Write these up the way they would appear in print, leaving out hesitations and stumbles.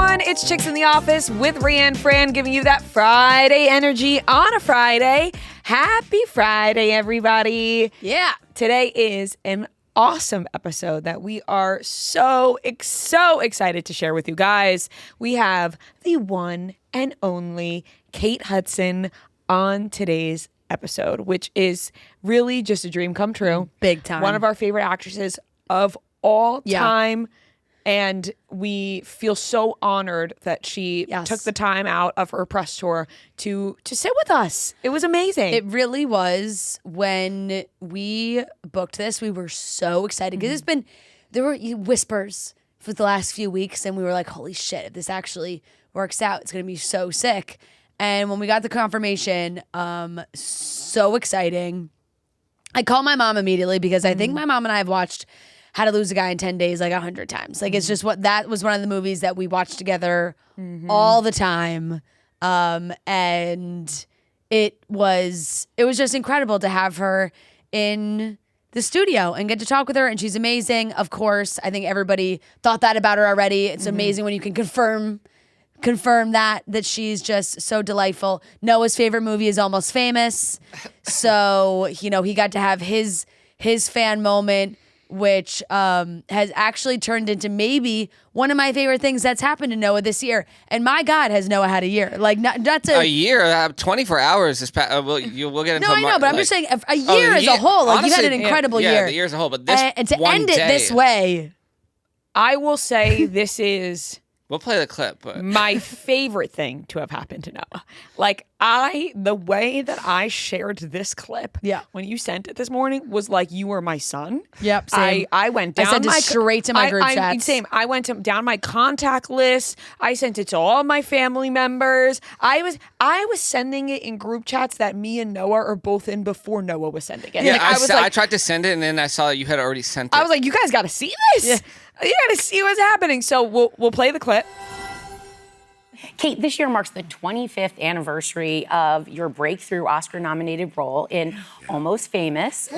everyone. It's Chicks in the Office with Rhiann Fran giving you that Friday energy on a Friday. Happy Friday, everybody. Yeah. Today is an awesome episode that we are so excited to share with you guys. We have the one and only Kate Hudson on today's episode, which is really just a dream come true. Big time. One of our favorite actresses of all time. And we feel so honored that she took the time out of her press tour to sit with us. It was amazing. It really was. When we booked this, we were so excited because there were whispers for the last few weeks, and we were like, holy shit, if this actually works out, it's going to be so sick. And when we got the confirmation, so exciting. I called my mom immediately because I think my mom and I have watched How to Lose a Guy in 10 Days like 100 times. Like, it's just that was one of the movies that we watched together all the time. And it was just incredible to have her in the studio and get to talk with her. And she's amazing. Of course, I think everybody thought that about her already. It's amazing when you can confirm that she's just so delightful. Noah's favorite movie is Almost Famous. So, he got to have his fan moment, which has actually turned into maybe one of my favorite things that's happened to Noah this year. And my God, has Noah had a year? Like, not a year, 24 hours this past. We'll get into. No, I know, but I'm just saying a year as a whole. Like, honestly, you've had an incredible year. Yeah, the year as a whole. But this and to one end day, it this way, I will say this is we'll play the clip. But my favorite thing to have happened to Noah. Like, the way that I shared this clip when you sent it this morning was like you were my son. Yep, same. I went down. I sent it straight to my group chats. Same. I went down my contact list. I sent it to all my family members. I was sending it in group chats that me and Noah are both in before Noah was sending it. Yeah, like, I tried to send it, and then I saw that you had already sent it. I was like, you guys got to see this. Yeah. You got to see what's happening. So we'll play the clip. Kate, this year marks the 25th anniversary of your breakthrough Oscar-nominated role in Almost Famous.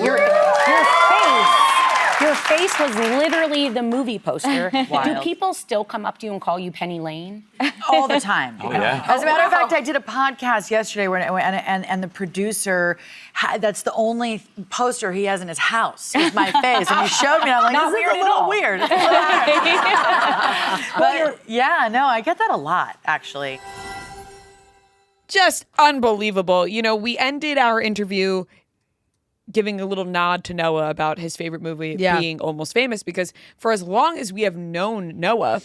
Your face was literally the movie poster. Do people still come up to you and call you Penny Lane? All the time. Oh, yeah. As a matter of fact, I did a podcast yesterday and the producer, that's the only poster he has in his house is my face. And he showed me, and I'm like, Not this weird is a little at all. weird. I get that a lot, actually. Just unbelievable. We ended our interview giving a little nod to Noah about his favorite movie being Almost Famous, because for as long as we have known Noah,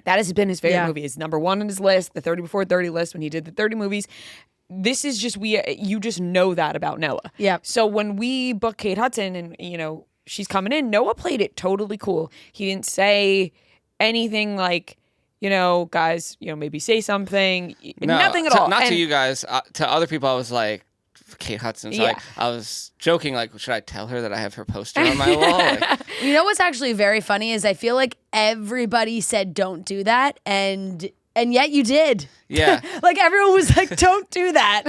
that has been his favorite movie. It's number one on his list, the 30 before 30 list, when he did the 30 movies. This is just, you just know that about Noah. Yeah. So when we booked Kate Hudson and, she's coming in, Noah played it totally cool. He didn't say anything like, guys, maybe say something. No, nothing at all. Not to you guys. To other people, I was like, Kate Hudson. So I was joking, like, should I tell her that I have her poster on my wall? Like, what's actually very funny is I feel like everybody said don't do that, and yet you did. Yeah. Like, everyone was like, don't do that.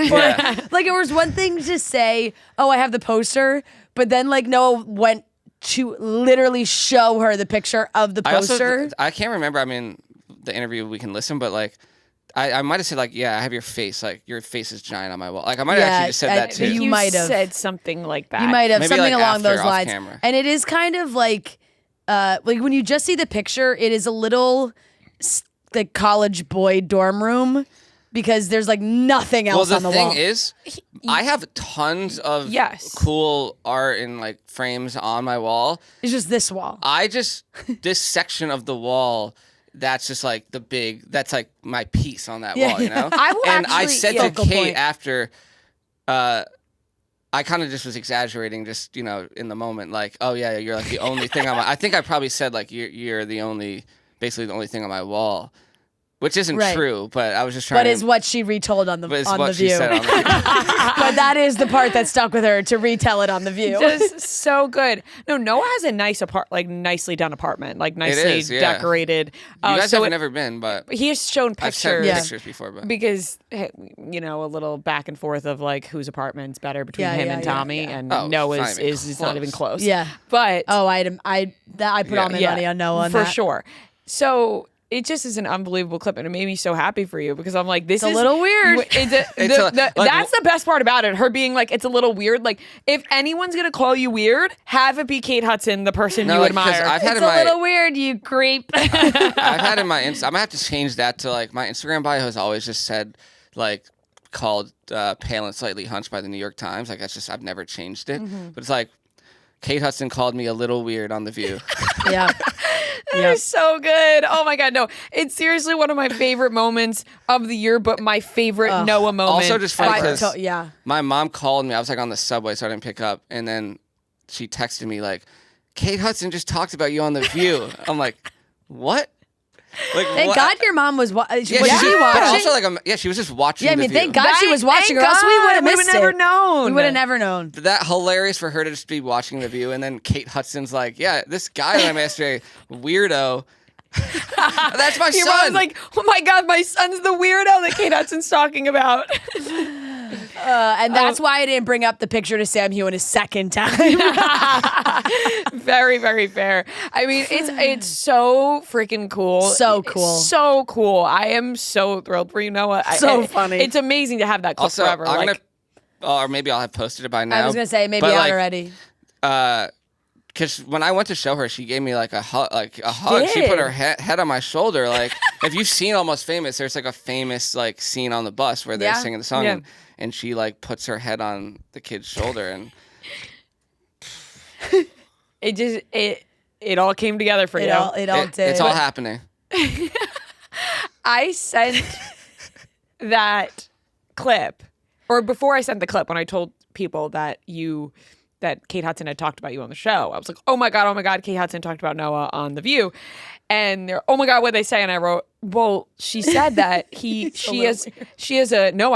Like, it was one thing to say, oh, I have the poster, but then like Noah went to literally show her the picture of the poster. I can't remember. I mean, the interview we can listen, but like, I might have said, like, yeah, I have your face. Like, your face is giant on my wall. Like, I might have actually just said that, too. You might have said something like that. You might have. Maybe, something like, along those off lines. camera. And it is kind of like when you just see the picture, it is a little the college boy dorm room, because there's, like, nothing else on the wall. Well, the thing is, I have tons of cool art and, like, frames on my wall. It's just this wall. This section of the wall, that's just like that's like my piece on that wall, I said to Kate after, I kind of just was exaggerating, just, in the moment, like, oh yeah, you're like the only thing on my, I think I probably said like, you're basically the only thing on my wall. Which isn't true, but I was just trying to... But is what she retold on The View. She said on The View. But that is the part that stuck with her, to retell it on The View. Just so good. No, Noah has a nice nicely done apartment, like nicely decorated. You guys haven't never been, but... He has shown pictures. I've seen pictures before, but... Because, a little back and forth of like whose apartment's better between him and Tommy, and Noah's is not even close. Yeah. But... Oh, I put all my money on Noah on for that. sure. So... it just is an unbelievable clip, and it made me so happy for you because I'm like, this it's is a little weird. That's the best part about it. Her being like, it's a little weird. Like, if anyone's gonna call you weird, have it be Kate Hudson, the person you admire. It's a little weird, you creep. I've had in my I'm gonna have to change that to like my Instagram bio has always just said like called Pale and Slightly Hunched by the New York Times. Like that's just I've never changed it, but it's like Kate Hudson called me a little weird on The View. Yeah. That is so good. Oh my God, no. It's seriously one of my favorite moments of the year, but my favorite Noah moment. Also just funny because yeah. my mom called me. I was like on the subway, so I didn't pick up. And then she texted me like, Kate Hudson just talked about you on The View. I'm like, what? Like, thank God your mom was watching. She was also like, she was just watching. Yeah, I mean, thank God she was watching, or else we would have missed it. We would have never known. We would have never known. That hilarious for her to just be watching The View, and then Kate Hudson's like, yeah, this guy that I met yesterday, weirdo. That's my son. Mom's like, oh my God, my son's the weirdo that Kate Hudson's talking about. And that's why I didn't bring up the picture to Sam Hewen a second time. Very, very fair. I mean, it's so freaking cool. So cool. So cool. I am so thrilled for you, Noah. Funny. It's amazing to have that clip also, forever. Or maybe I'll have posted it by now. I was going to say, maybe out already. Because when I went to show her, she gave me like a hug. She put her head on my shoulder. Like, if you've seen Almost Famous, there's like a famous like scene on the bus where they're singing the song, and she like puts her head on the kid's shoulder, and it all came together for you. It all did. It's all happening. I sent that clip, or before I sent the clip, when I told people that Kate Hudson had talked about you on the show, I was like, oh my God, Kate Hudson talked about Noah on The View. And they're, oh my God, what'd they say? And I wrote, well, she said that I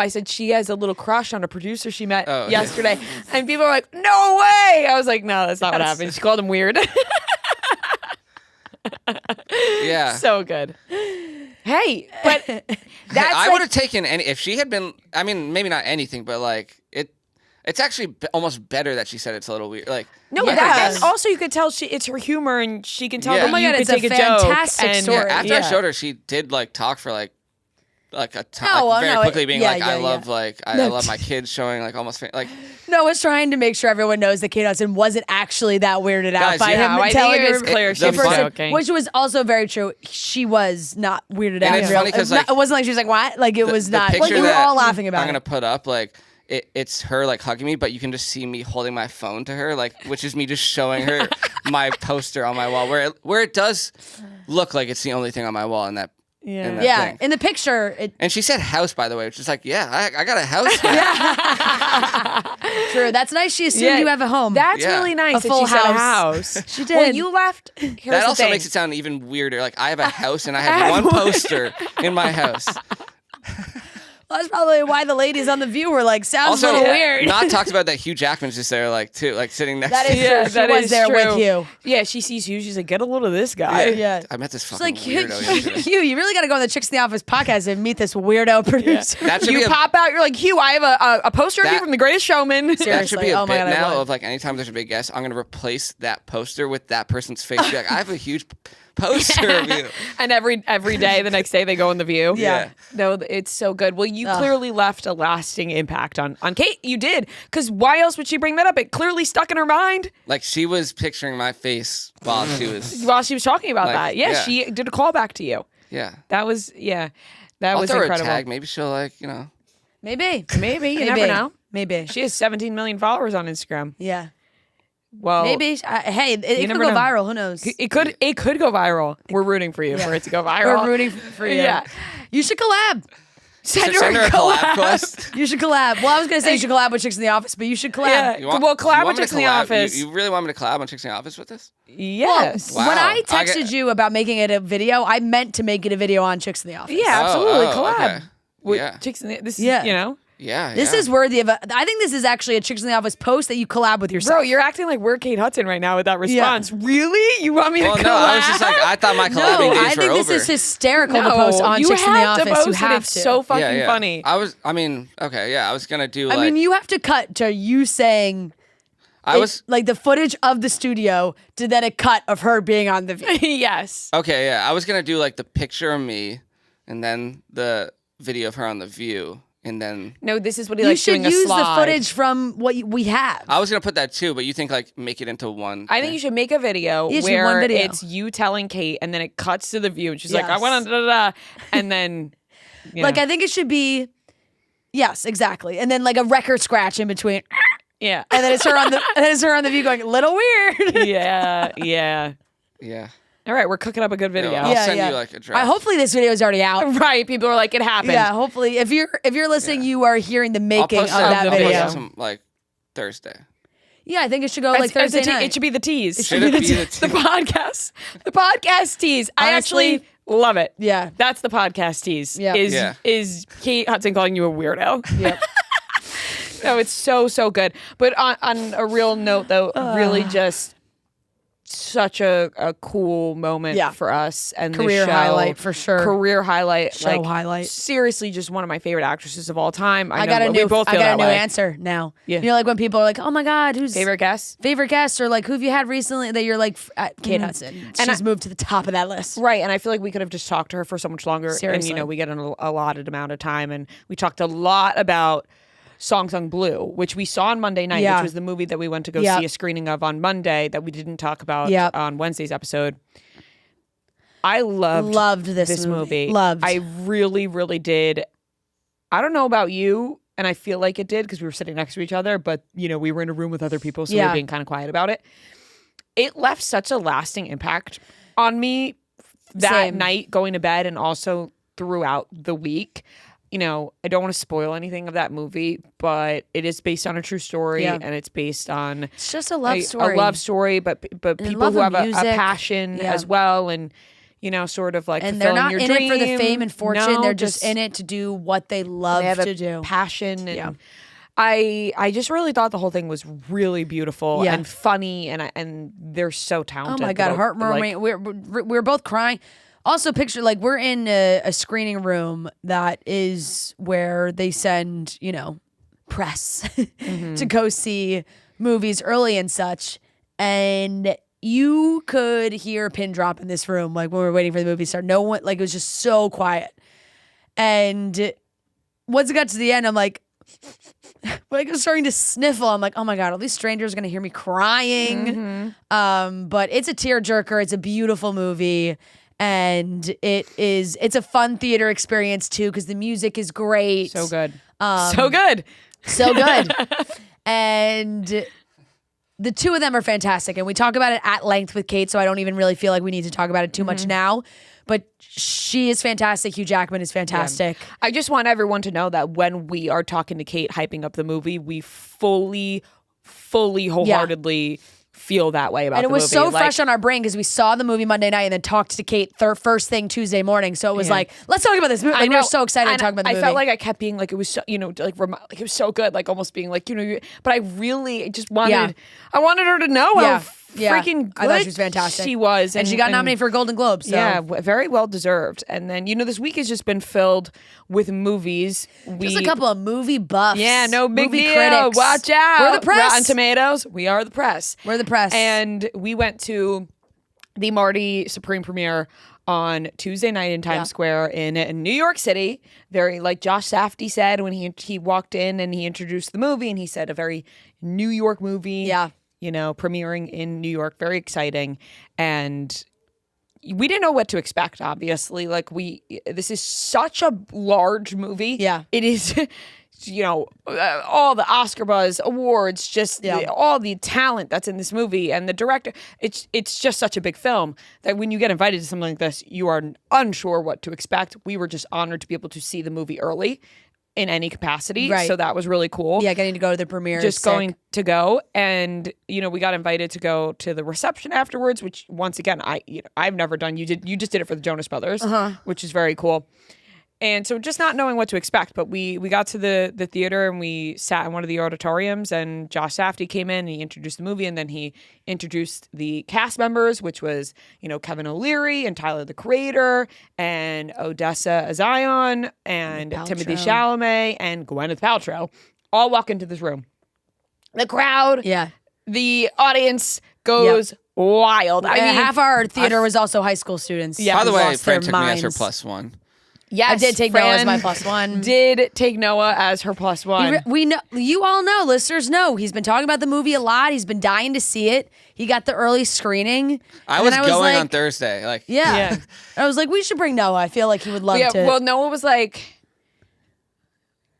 said she has a little crush on a producer she met yesterday. And people were like, no way. I was like, no, that's not what happened. She called him weird. Yeah. So good. Hey, but that's I would have taken any, if she had been, I mean, maybe not anything, but like it's actually almost better that she said it's a little weird. Like, no, and also you could tell it's her humor, and she can tell that oh my God, you it's could take a joke. fantastic story. Yeah, after I showed her, she did like talk for like a time, very quickly being like, I love my kids showing like almost like. Noah's trying to make sure everyone knows that Kate Hudson wasn't actually that weirded out by him telling her. Clear she was joking, which was also very true. She was not weirded out. It's funny because it wasn't like she was like, what? Like it was not. Like we were all laughing about it. I'm gonna put up like. It's her like hugging me, but you can just see me holding my phone to her, like, which is me just showing her my poster on my wall, where it does look like it's the only thing on my wall in that. Yeah. In the picture. And she said house, by the way, which is like, I got a house now. Yeah. True. That's nice. She assumed you have a home. That's really nice. A full house. She did. Well, you left. That also makes it sound even weirder. Like I have a house and I have one poster in my house. Well, that's probably why the ladies on The View were like, sounds a little weird. Not talked about that Hugh Jackman's just there, like, too, like sitting next to you. She was there with you. Yeah, she sees you. She's like, get a load of this guy. Yeah. I met this fucking like, weirdo. Hugh, you really got to go on the Chicks in the Office podcast and meet this weirdo producer. You pop out, you're like, Hugh, I have a poster of you from The Greatest Showman. Seriously. That should be a bit now of like anytime there's a big guest, I'm going to replace that poster with that person's face. Be like, I have a huge poster of you. And every day, the next day, they go in The View. Yeah. No, it's so good. Well, you clearly left a lasting impact on Kate. You did. Because why else would she bring that up? It clearly stuck in her mind. Like she was picturing my face while she was talking about that. Yeah, she did a callback to you. Yeah. That was that I'll was throw incredible. Her a tag. Maybe she'll Maybe. You never know. Maybe. She has 17 million followers on Instagram. Yeah. Well, maybe. Hey, it could go viral. Who knows? It could go viral. We're rooting for you for it to go viral. We're rooting for you. Yeah. You should collab. Send her a collab quest. You should collab. Well, I was going to say you should collab with Chicks in the Office, but you should collab. Yeah. Collab with Chicks in the Office. You really want me to collab on Chicks in the Office with this? Yes. Well, when I texted you about making it a video, I meant to make it a video on Chicks in the Office. Yeah, absolutely. Collab. Okay. With Chicks in the This is, you know. Yeah, this is worthy of I think this is actually a Chicks in the Office post that you collab with yourself. Bro, you're acting like we're Kate Hudson right now with that response. Yeah. Really? You want me to collab? No, I was just like, I thought my collabing days were over. I think this is hysterical to post on Chicks in the Office. You have to. It's so fucking funny. I was going to do I mean, you have to cut to you saying, like the footage of the studio to then a cut of her being on The View. Yes. Okay, yeah. I was going to do like the picture of me and then the video of her on The View. And then no, this is what he likes doing. You should use the footage from what we have. I was gonna put that too, but you think like make it into one. I think you should make a video where it's you telling Kate, and then it cuts to The View, and she's like, "I want to," and then like I think it should be, yes, exactly, and then like a record scratch in between. Yeah, and then it's her on the View going, "Little weird." Yeah. All right, we're cooking up a good video. I'll send you like a draft. Hopefully this video is already out. Right, people are like, it happened. Yeah, hopefully if you're listening, you are hearing the making of that video. I'll post it like Thursday. Yeah, I think it should go like Thursday night. It should be the tease. Should it be the tease? The podcast tease. I actually love it. Yeah, that's the podcast tease. Yeah. Is Kate Hudson calling you a weirdo? Yep. No, it's so good. But on a real note, though, really just such a cool moment for us and career highlight for sure. Career highlight, show highlight. Seriously, just one of my favorite actresses of all time. I got a new answer now. Yeah. You know, like when people are like, "Oh my God, who's favorite guest?" Or like, "Who have you had recently?" That you're like, Kate Hudson. And she's moved to the top of that list, right? And I feel like we could have just talked to her for so much longer. Seriously. And we get an allotted amount of time, and we talked a lot about Song Sung Blue, which we saw on Monday night, which was the movie that we went to go see a screening of on Monday that we didn't talk about on Wednesday's episode. I loved this movie. I really, really did. I don't know about you, and I feel like it did because we were sitting next to each other, but we were in a room with other people, so we were being kind of quiet about it. It left such a lasting impact on me that night going to bed and also throughout the week. I don't want to spoil anything of that movie, but it is based on a true story, and it's based on it's just a love story. A love story, but people who have a passion as well, and sort of like and they're not your in dream. it for the fame and fortune. No, they're just in it to do what they love to do. Passion, and I just really thought the whole thing was really beautiful and funny, and they're so talented. Oh my God, heartwarming. We're both crying. Also, picture like we're in a screening room that is where they send, press to go see movies early and such. And you could hear a pin drop in this room, like when we were waiting for the movie to start. No one, like it was just so quiet. And once it got to the end, I'm like I'm starting to sniffle. I'm like, oh my God, all these strangers are going to hear me crying. But it's a tearjerker. It's a beautiful movie. And it's a fun theater experience too because the music is great. So good. So good. And the two of them are fantastic. And we talk about it at length with Kate, so I don't even really feel like we need to talk about it too much now. But she is fantastic. Hugh Jackman is fantastic. Yeah. I just want everyone to know that when we are talking to Kate, hyping up the movie, we fully, wholeheartedly feel that way about the movie. And it was so fresh on our brain because we saw the movie Monday night and then talked to Kate first thing Tuesday morning. So it was like, let's talk about this movie. Like, we were so excited to talk about the movie. I felt like I kept being like, it was so, like it was so good, like almost being like, but I really just wanted, I wanted her to know how freaking good I thought she was fantastic. She was. And she got nominated for a Golden Globe. So. Yeah, very well deserved. And then, this week has just been filled with movies. Just a couple of movie buffs. Yeah, no big movie deal. Critics. Watch out. We're the press. Rotten Tomatoes. We are the press. We're the press. And we went to the Marty Supreme premiere on Tuesday night in Times Square in New York City. Very, like Josh Safdie said when he walked in and he introduced the movie, and he said a very New York movie. Yeah. Premiering in New York, very exciting. And we didn't know what to expect, obviously. This is such a large movie. Yeah. It is, all the Oscar buzz, awards, just all the talent that's in this movie and the director. It's just such a big film that when you get invited to something like this, you are unsure what to expect. We were just honored to be able to see the movie early in any capacity. Right. So that was really cool. Yeah, getting to go to the premiere. Just going to go. And, we got invited to go to the reception afterwards, which once again, I've never done. You just did it for the Jonas Brothers, which is very cool. And so just not knowing what to expect, but we got to the theater and we sat in one of the auditoriums, and Josh Safdie came in and he introduced the movie, and then he introduced the cast members, which was, Kevin O'Leary and Tyler the Creator and Odessa Zion and Timothée Chalamet and Gwyneth Paltrow all walk into this room. The crowd The audience goes wild. I mean, half our theater was also high school students. Yeah. By the way, Fran took me as her +1. Yes, I did take Noah as my +1. Did take Noah as her +1. We know, you all know, listeners know. He's been talking about the movie a lot. He's been dying to see it. He got the early screening. I was going on Thursday. Yeah. I was like, we should bring Noah. I feel like he would love to. Well, Noah was like,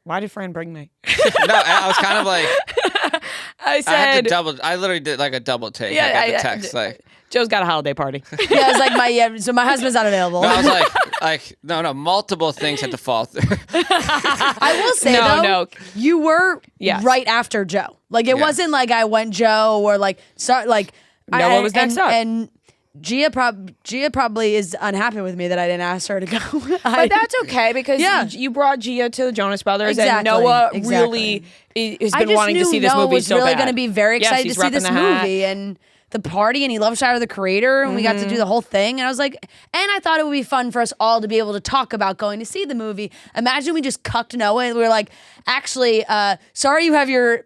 why did Fran bring me? No, I was kind of like, I said, I literally did like a double take. Yeah, I got the text like, Joe's got a holiday party. Yeah, it's like so my husband's not available. No, I was no, multiple things had to fall through. I will say though, you were right after Joe. Like it wasn't like I went Joe or Noah was next up. And Gia probably is unhappy with me that I didn't ask her to go. But that's okay because you brought Gia to the Jonas Brothers and Noah really has been wanting to see this movie was so really bad. going to be very excited to see this movie and the party, and he loves Tyler the Creator, and we got to do the whole thing. And I was like, and I thought it would be fun for us all to be able to talk about going to see the movie. Imagine we just cucked Noah and we were like, actually, sorry you're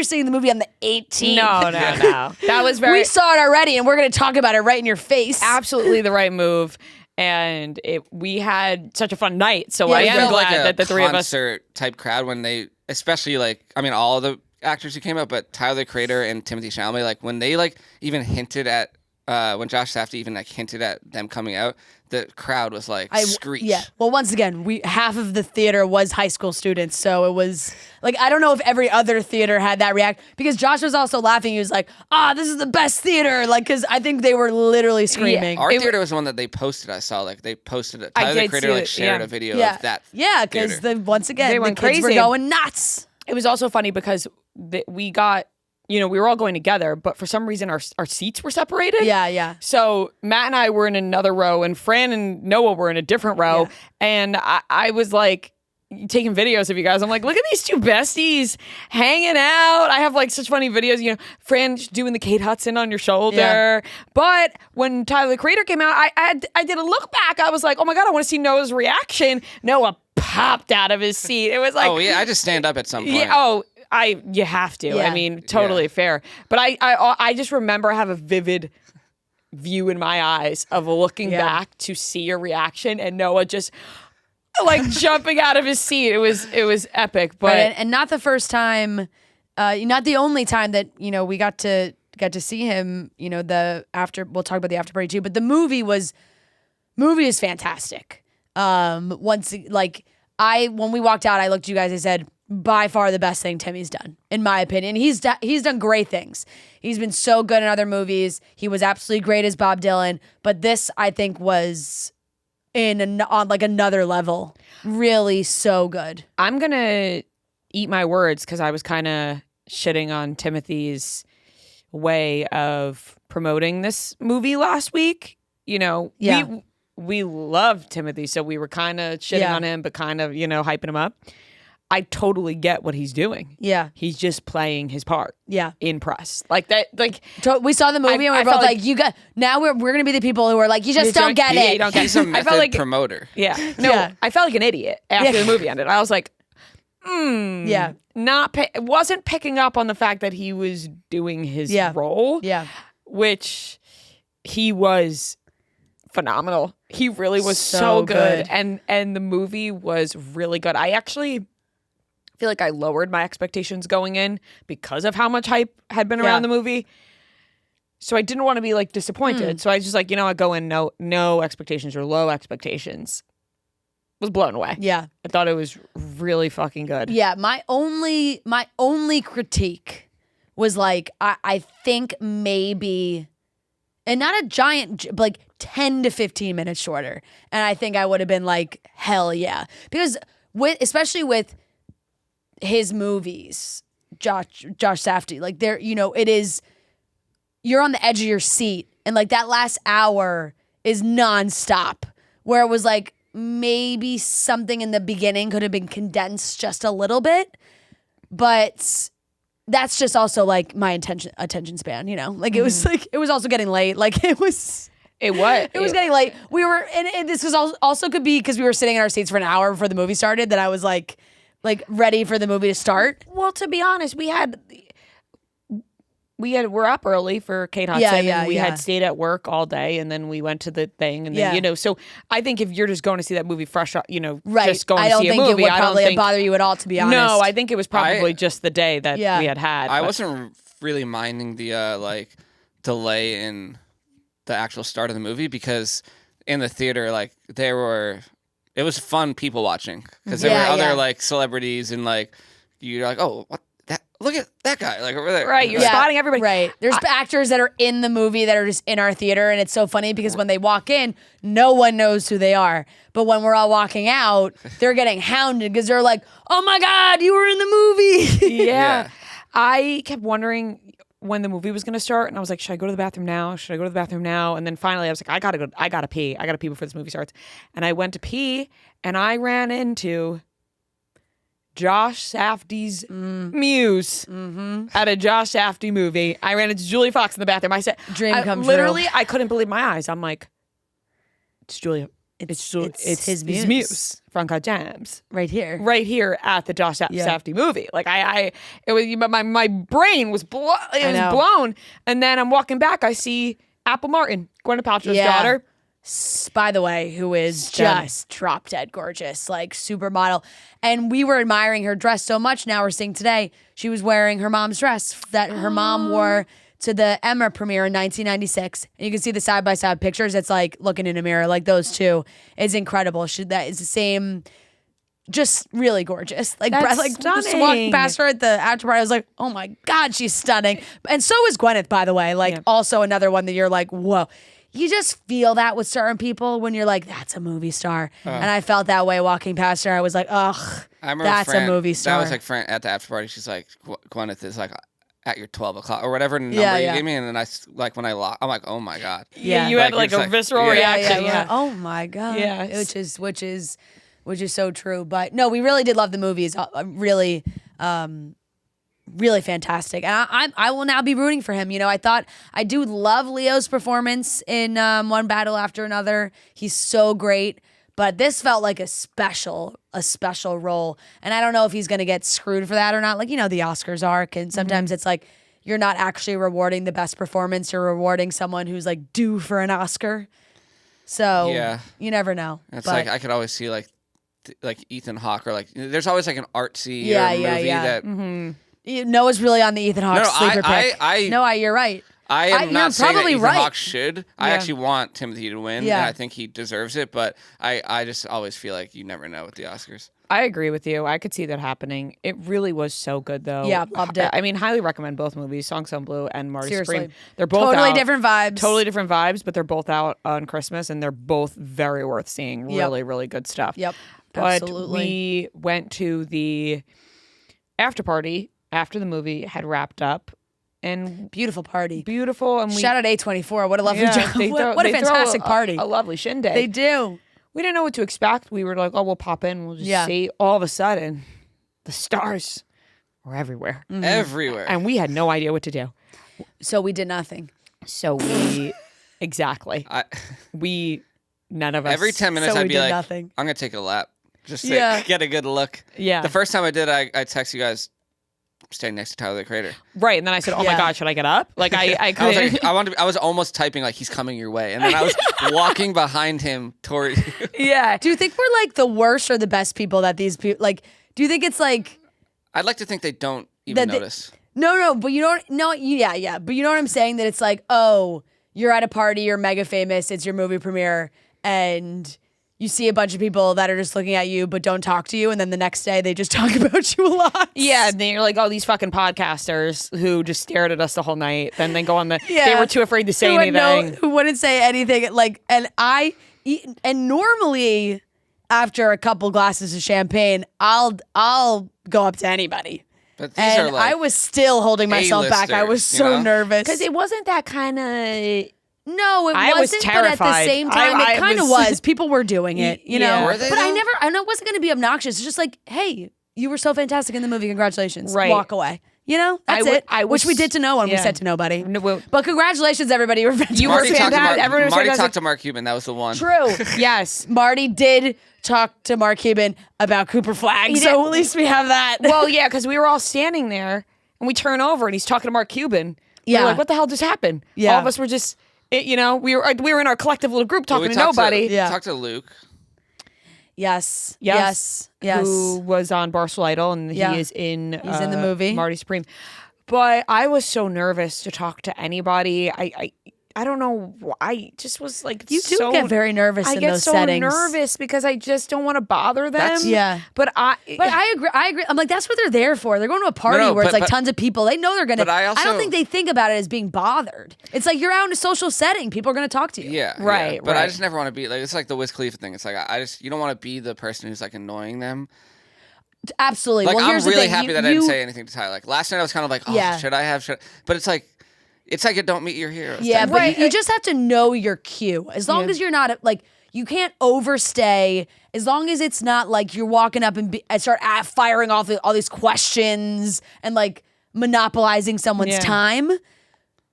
seeing the movie on the 18th. No. That was very. We saw it already, and we're going to talk about it right in your face. Absolutely the right move. And we had such a fun night. So I am glad that the three of us. Concert type crowd when they, especially all of the actors who came out, but Tyler the Creator and Timothée Chalamet, when they even hinted at when Josh Safdie even hinted at them coming out, the crowd was screech. Yeah. Well, once again, half of the theater was high school students, so it was I don't know if every other theater had that react because Josh was also laughing. He was like, this is the best theater," because I think they were literally screaming. Yeah. Our theater was one that they posted. I saw they posted it. Tyler the Creator shared a video of that. Yeah, because once again they the went kids crazy. were going nuts. It was also funny because we got, we were all going together, but for some reason our seats were separated. Yeah. So Matt and I were in another row, and Fran and Noah were in a different row. Yeah. And I was taking videos of you guys. I'm like, look at these two besties hanging out. I have such funny videos. Fran doing the Kate Hudson on your shoulder. Yeah. But when Tyler the Creator came out, I did a look back. I was like, oh my God, I want to see Noah's reaction. Noah popped out of his seat. It was like, oh yeah, I just stand up at some point. Yeah, you have to. Yeah. I mean, totally fair. But I just remember I have a vivid view in my eyes of looking back to see your reaction and Noah just jumping out of his seat. It was epic. But right, and not the first time, not the only time that we got to see him. We'll talk about the after party too. But the movie is fantastic. When we walked out, I looked at you guys. I said, by far the best thing Timmy's done, in my opinion. He's done great things. He's been so good in other movies. He was absolutely great as Bob Dylan, but this I think was on another level. Really so good. I'm gonna eat my words because I was kind of shitting on Timothy's way of promoting this movie last week. We love Timothy, so we were kind of shitting on him, but kind of, hyping him up. I totally get what he's doing. Yeah. He's just playing his part. Yeah. In press. We saw the movie and we were both now we're going to be the people who are you just don't get it. You don't get He's a method promoter. Yeah. No, I felt like an idiot after the movie ended. I was like, yeah. Wasn't picking up on the fact that he was doing his role. Yeah. Which he was phenomenal. He really was so good. And the movie was really good. I actually feel like I lowered my expectations going in because of how much hype had been around the movie. So I didn't want to be disappointed. So I was just I go in no expectations or low expectations. Was blown away. Yeah. I thought it was really fucking good. Yeah, my only critique was I think maybe, and not a giant, 10 to 15 minutes shorter. And I think I would have been hell yeah. Because especially with his movies, Josh Safdie, it is, you're on the edge of your seat. And that last hour is nonstop. Where it was maybe something in the beginning could have been condensed just a little bit. But that's just also my attention span, it was it was also getting late. It was getting late. We were, and this was also could be because we were sitting in our seats for an hour before the movie started that I was we're up early for Kate Hudson, and we had stayed at work all day, and then we went to the thing, and then so I think if you're just going to see that movie fresh, just going to see a movie, I don't think it would probably bother you at all, to be honest. No, I think it was probably just the day that we had. I wasn't really minding the delay in the actual start of the movie, because in the theater, it was fun people watching, because there were other celebrities, and you're like, oh, what? Look at that guy, over there. Right, you're spotting everybody. Right. There's actors that are in the movie that are just in our theater, and it's so funny because when they walk in, no one knows who they are. But when we're all walking out, they're getting hounded because they're like, oh my God, you were in the movie. Yeah. I kept wondering when the movie was going to start, and I was like, should I go to the bathroom now? Should I go to the bathroom now? And then finally I was like, I gotta pee. I gotta pee before this movie starts. And I went to pee, and I ran into Josh Safdie's muse at a Josh Safdie movie. I ran into Julia Fox in the bathroom. I said, "Dream come true." Literally, I couldn't believe my eyes. I'm like, it's Julia. It's his muse from Cut Jams right here at the Josh Safdie movie. My brain was blown. And then I'm walking back. I see Apple Martin, Gwyneth Paltrow's daughter. By the way, who is just drop dead gorgeous, supermodel. And we were admiring her dress so much. Now we're seeing today she was wearing her mom's dress that her mom wore to the Emma premiere in 1996. And you can see the side-by-side pictures. It's looking in a mirror, those two. It's incredible. That is the same, just really gorgeous. Just walking past her at the after party, I was like, oh my God, she's stunning. And so is Gwyneth, by the way. Also another one that you're like, whoa. You just feel that with certain people when you're like, that's a movie star. And I felt that way walking past her. I was like, ugh, that's a movie star. That was Fran at the after party. She's like, Gwyneth is at your 12 o'clock or whatever number you gave me. And then when I lock, I'm like, oh my God. Yeah, you had a visceral reaction. Yeah. Oh my God. Yeah. Which is so true. But no, we really did love the movies. Really, really fantastic. And I will now be rooting for him. I do love Leo's performance in One Battle After Another. He's so great. But this felt like a special role. And I don't know if he's going to get screwed for that or not. The Oscars are. And sometimes it's you're not actually rewarding the best performance. You're rewarding someone who's due for an Oscar. So you never know. It's I could always see Ethan Hawke or there's always an artsy movie that... Mm-hmm. Noah's really on the Ethan Hawke sleeper pick. Noah, you're right. I am not saying that Ethan Hawke should. I actually want Timothy to win, and I think he deserves it, but I just always feel like you never know with the Oscars. I agree with you. I could see that happening. It really was so good, though. Yeah, loved it. I mean, highly recommend both movies, Songs on Blue and Marty Supreme. They're both totally different vibes. Totally different vibes, but they're both out on Christmas, and they're both very worth seeing. Really, really good stuff. Yep, but absolutely. We went to the after party after the movie had wrapped up, and beautiful party, and shout out A24. What a lovely job! What a fantastic party! A lovely shindig. They do. We didn't know what to expect. We were like, oh, we'll pop in, we'll just see. All of a sudden, the stars were everywhere, everywhere, and we had no idea what to do. So we did nothing. So we none of us. Every 10 minutes, I'd be like, nothing. I'm gonna take a lap. Just to get a good look. Yeah. The first time I did, I texted you guys, staying next to Tyler the Creator. Right, and then I said, "Oh my God, should I get up?" I couldn't. I was almost typing he's coming your way, and then I was walking behind him toward you. Yeah. Do you think we're the worst or the best people that these people Do you think it's I'd like to think they don't even notice. No, but you don't. No, yeah. But you know what I'm saying? That it's oh, you're at a party, you're mega famous, it's your movie premiere, and you see a bunch of people that are just looking at you but don't talk to you, and then the next day they just talk about you a lot. Yeah, and then you're like, oh, these fucking podcasters who just stared at us the whole night. Then they go on they were too afraid to say anything. Who wouldn't say anything. And normally after a couple glasses of champagne, I'll go up to anybody. But these are I was still holding myself back. I was so nervous. Because it wasn't that kind of... No, it wasn't. Was terrified. But at the same time, it kind of was. People were doing it, you know. Were they, but I know it wasn't going to be obnoxious. It's just hey, you were so fantastic in the movie. Congratulations. Right. Walk away. That's it. Which we did to no one. We said to nobody. No, but congratulations, everybody. You were fantastic. Marty talked to Mark Cuban. That was the one. True. Yes. Marty did talk to Mark Cuban about Cooper Flagg. So at least we have that. Well, yeah, because we were all standing there, and we turn over, and he's talking to Mark Cuban. We were like, what the hell just happened? Yeah. All of us were just, we were in our collective little group talking to nobody. Talk to Luke. Yes. Who was on Barstool Idol, and he is in. He's in the movie Marty Supreme. But I was so nervous to talk to anybody. I don't know. I just was like, you do get very nervous in those settings. I get so nervous because I just don't want to bother them. But I agree. I'm like, that's what they're there for. They're going to a party where it's like tons of people. They know they're going to. I don't think they think about it as being bothered. It's like you're out in a social setting. People are going to talk to you. Yeah. Right. But I just never want to be like, it's like the Wiz Khalifa thing. It's like, you don't want to be the person who's like annoying them. Absolutely. Like, well, here's I'm really the thing. happy that I didn't say anything to Ty. Like last night I was kind of like, should I have? But it's like a don't meet your heroes. Yeah, but you just have to know your cue. As long as you're not like, you can't overstay. As long as it's not like you're walking up and start firing off all these questions and like monopolizing someone's time.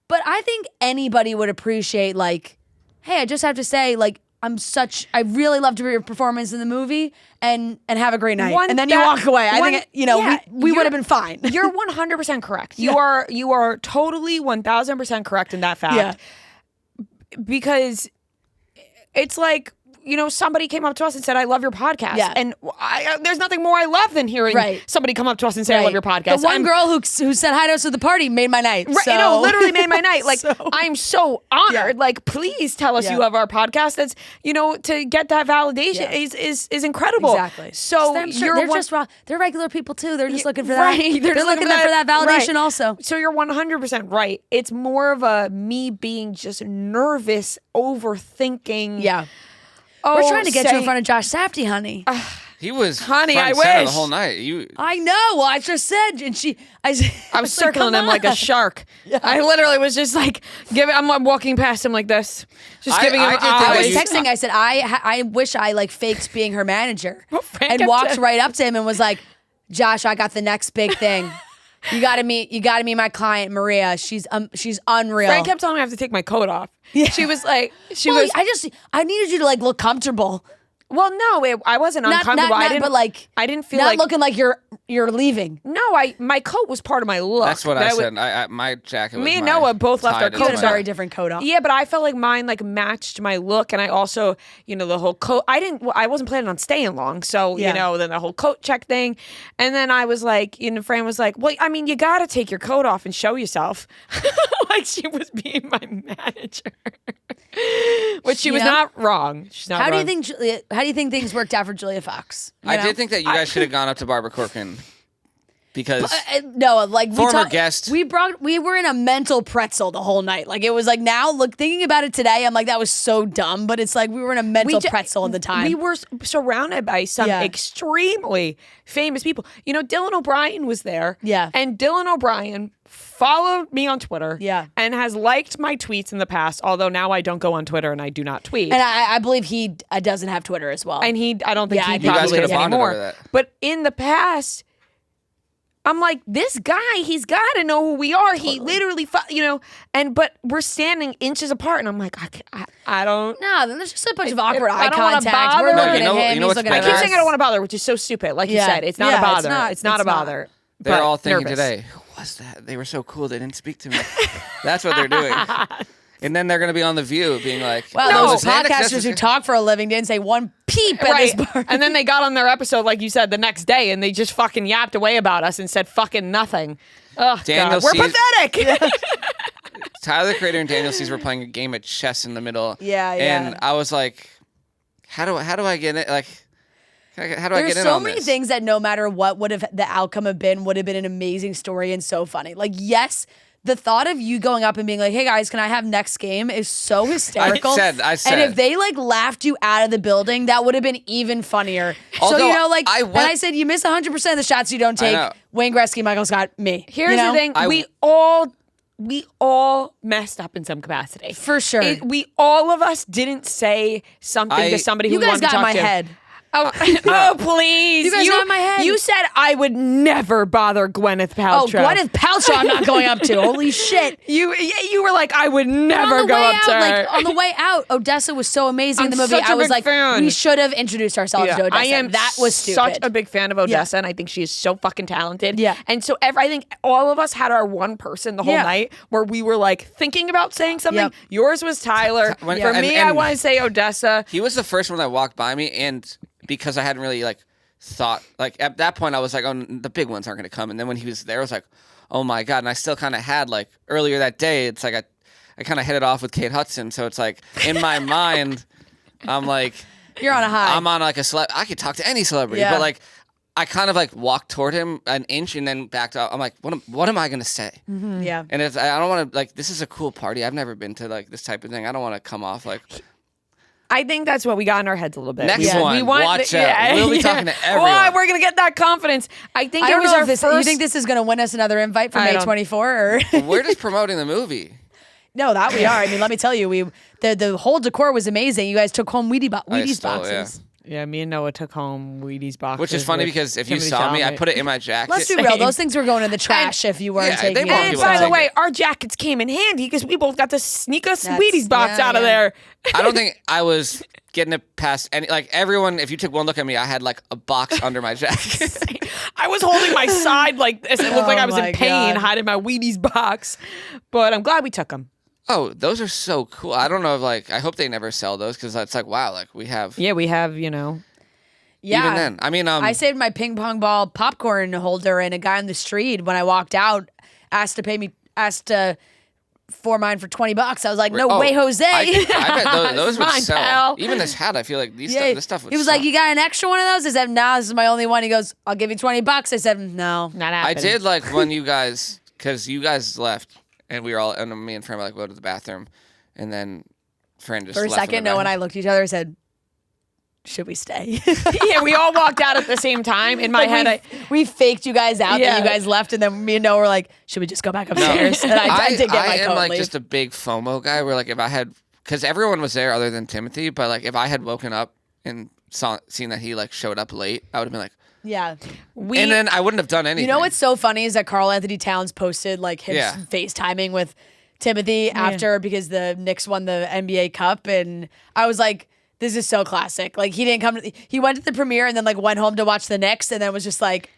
But I think anybody would appreciate like, hey, I just have to say like, I really loved your performance in the movie and have a great night. And then you walk away. I think, we would have been fine. You're 100% correct. You are totally 1000% correct in that fact. Yeah. Because it's like, somebody came up to us and said, I love your podcast. Yeah. And there's nothing more I love than hearing somebody come up to us and say, I love your podcast. The one girl who said hi to us at the party made my night. Right, so. Literally made my night. Like, I'm so honored. Like, please tell us you love our podcast. That's, to get that validation is incredible. Exactly. So they're just raw. They're regular people too. They're just looking for that. They're looking for that validation also. So you're 100% right. It's more of a me being just nervous, overthinking. Yeah. We're trying to get you in front of Josh Safdie, honey. He was honey, I wish the whole night. I know. Well, I just said, and I was circling him like a shark. Yeah. I literally was just like I'm walking past him like this, just giving him. I was texting. I said, I wish I like faked being her manager and walked right up to him and was like, Josh, I got the next big thing. You gotta meet my client Maria. She's unreal. Frank kept telling me I have to take my coat off. Yeah. She was like, I needed you to like look comfortable. Well, no, I wasn't uncomfortable. I didn't feel not like looking like you're leaving. No, my coat was part of my look. That's what I said. My jacket. Me and Noah both left our coats. A very different coat on. Yeah, but I felt like mine like matched my look, and I also, the whole coat. I wasn't planning on staying long, so then the whole coat check thing, and then I was like, Fran was like, well, I mean, you got to take your coat off and show yourself, like she was being my manager. Which she was not wrong. She's not wrong. How do you think things worked out for Julia Fox? I did think that you guys should have gone up to Barbara Corcoran because former guest. We were in a mental pretzel the whole night. Like it was like thinking about it today, I'm like that was so dumb. But it's like we were in a mental pretzel at the time. We were surrounded by some extremely famous people. Dylan O'Brien was there. Yeah, and Dylan O'Brien followed me on Twitter and has liked my tweets in the past, although now I don't go on Twitter and I do not tweet. And I believe he doesn't have Twitter as well. And I don't think he probably does anymore. But in the past, I'm like, this guy, he's got to know who we are. Totally. He literally, but we're standing inches apart, and I'm like, I don't. No, there's just a bunch of awkward eye contact. We're looking at him. He's looking at us. I keep saying I don't want to bother, which is so stupid. Like you said, it's not a bother. It's not a bother. They're all thinking today, who was that? They were so cool, they didn't speak to me. That's what they're doing. And then they're going to be on The View being like, well, those podcasters who talk for a living didn't say one peep at this bar. And then they got on their episode, like you said, the next day, and they just fucking yapped away about us and said fucking nothing. Oh, God. We're pathetic. Tyler, the Creator, and Daniel C's were playing a game of chess in the middle. Yeah. And I was like, how do I get it? Like, how do I get in on this? There's so many things that no matter what would have the outcome have been, would have been an amazing story and so funny. Like, yes, the thought of you going up and being like, hey guys, can I have next game is so hysterical. I said. And if they like laughed you out of the building, that would have been even funnier. Although, so, and I said, you miss 100% of the shots you don't take. Wayne Gretzky, Michael Scott, me. Here's the thing. We all messed up in some capacity. For sure. All of us didn't say something to somebody who wanted to talk to. You guys got in my head. Oh, please. You guys are in my head. You said I would never bother Gwyneth Paltrow. Oh, Gwyneth Paltrow I'm not going up to. Holy shit. You were like, I would never go up to her. Like, on the way out, Odessa was so amazing in the movie. I was like, we should have introduced ourselves to Odessa. That was stupid. Such a big fan of Odessa, and I think she is so fucking talented. Yeah. And so I think all of us had our one person the whole night where we were like thinking about saying something. Yep. Yours was Tyler. For me, I want to say Odessa. He was the first one that walked by me, and because I hadn't really like thought, like at that point I was like, oh, the big ones aren't going to come. And then when he was there, I was like, oh my God. And I still kind of had like earlier that day, it's like I kind of hit it off with Kate Hudson. So it's like in my mind, I'm like, you're on a high. I'm on like a I could talk to any celebrity, but like I kind of like walked toward him an inch and then backed up. I'm like, what am I going to say? Mm-hmm. Yeah. And I don't want to, like, this is a cool party. I've never been to like this type of thing. I don't want to come off like. I think that's what we got in our heads a little bit. Next one, watch out. We'll be talking to everyone. Well, we're going to get that confidence. I think it was our first. You think this is going to win us another invite for May 24? Or? We're just promoting the movie. No, that we are. I mean, let me tell you, the whole decor was amazing. You guys took home Wheaties boxes. Yeah, me and Noah took home Wheaties boxes. Which is funny because if you saw me, I put it in my jacket. Let's be real. Those things were going in the trash if you weren't taking it. And by the way, our jackets came in handy because we both got to sneak a Wheaties box out of there. I don't think I was getting it past any, like everyone, if you took one look at me, I had like a box under my jacket. I was holding my side like this. It looked like I was in pain hiding my Wheaties box. But I'm glad we took them. Oh, those are so cool. I don't know if like, I hope they never sell those because it's like, wow, like we have. Yeah, we have, you know. Yeah. Even then. I mean, I saved my ping pong ball popcorn holder, and a guy on the street when I walked out asked for mine for $20. I was like, no way, Jose. I bet those would mine, sell. pal. Even this hat, I feel like this stuff would He was sell. like, you got an extra one of those? I said, no, this is my only one. He goes, I'll give you $20. I said, no. Not happening. I did like when you guys, because you guys left, and we were all, and me and Fran were like, go to the bathroom, and then Fran just for a left second, Noah and I looked at each other and said, should we stay? Yeah, we all walked out at the same time. In my head, we faked you guys out, and you guys left, and then me and Noah were like, should we just go back upstairs? And I did get my coat. I am like just a big FOMO guy where like if I had, because everyone was there other than Timothy, but like if I had woken up and seen that he like showed up late, I would have been like, yeah. And then I wouldn't have done anything. You know what's so funny is that Karl Anthony Towns posted like him FaceTiming with Timothy after because the Knicks won the NBA Cup, and I was like, this is so classic. Like he didn't come. He went to the premiere and then like went home to watch the Knicks, and then was just like,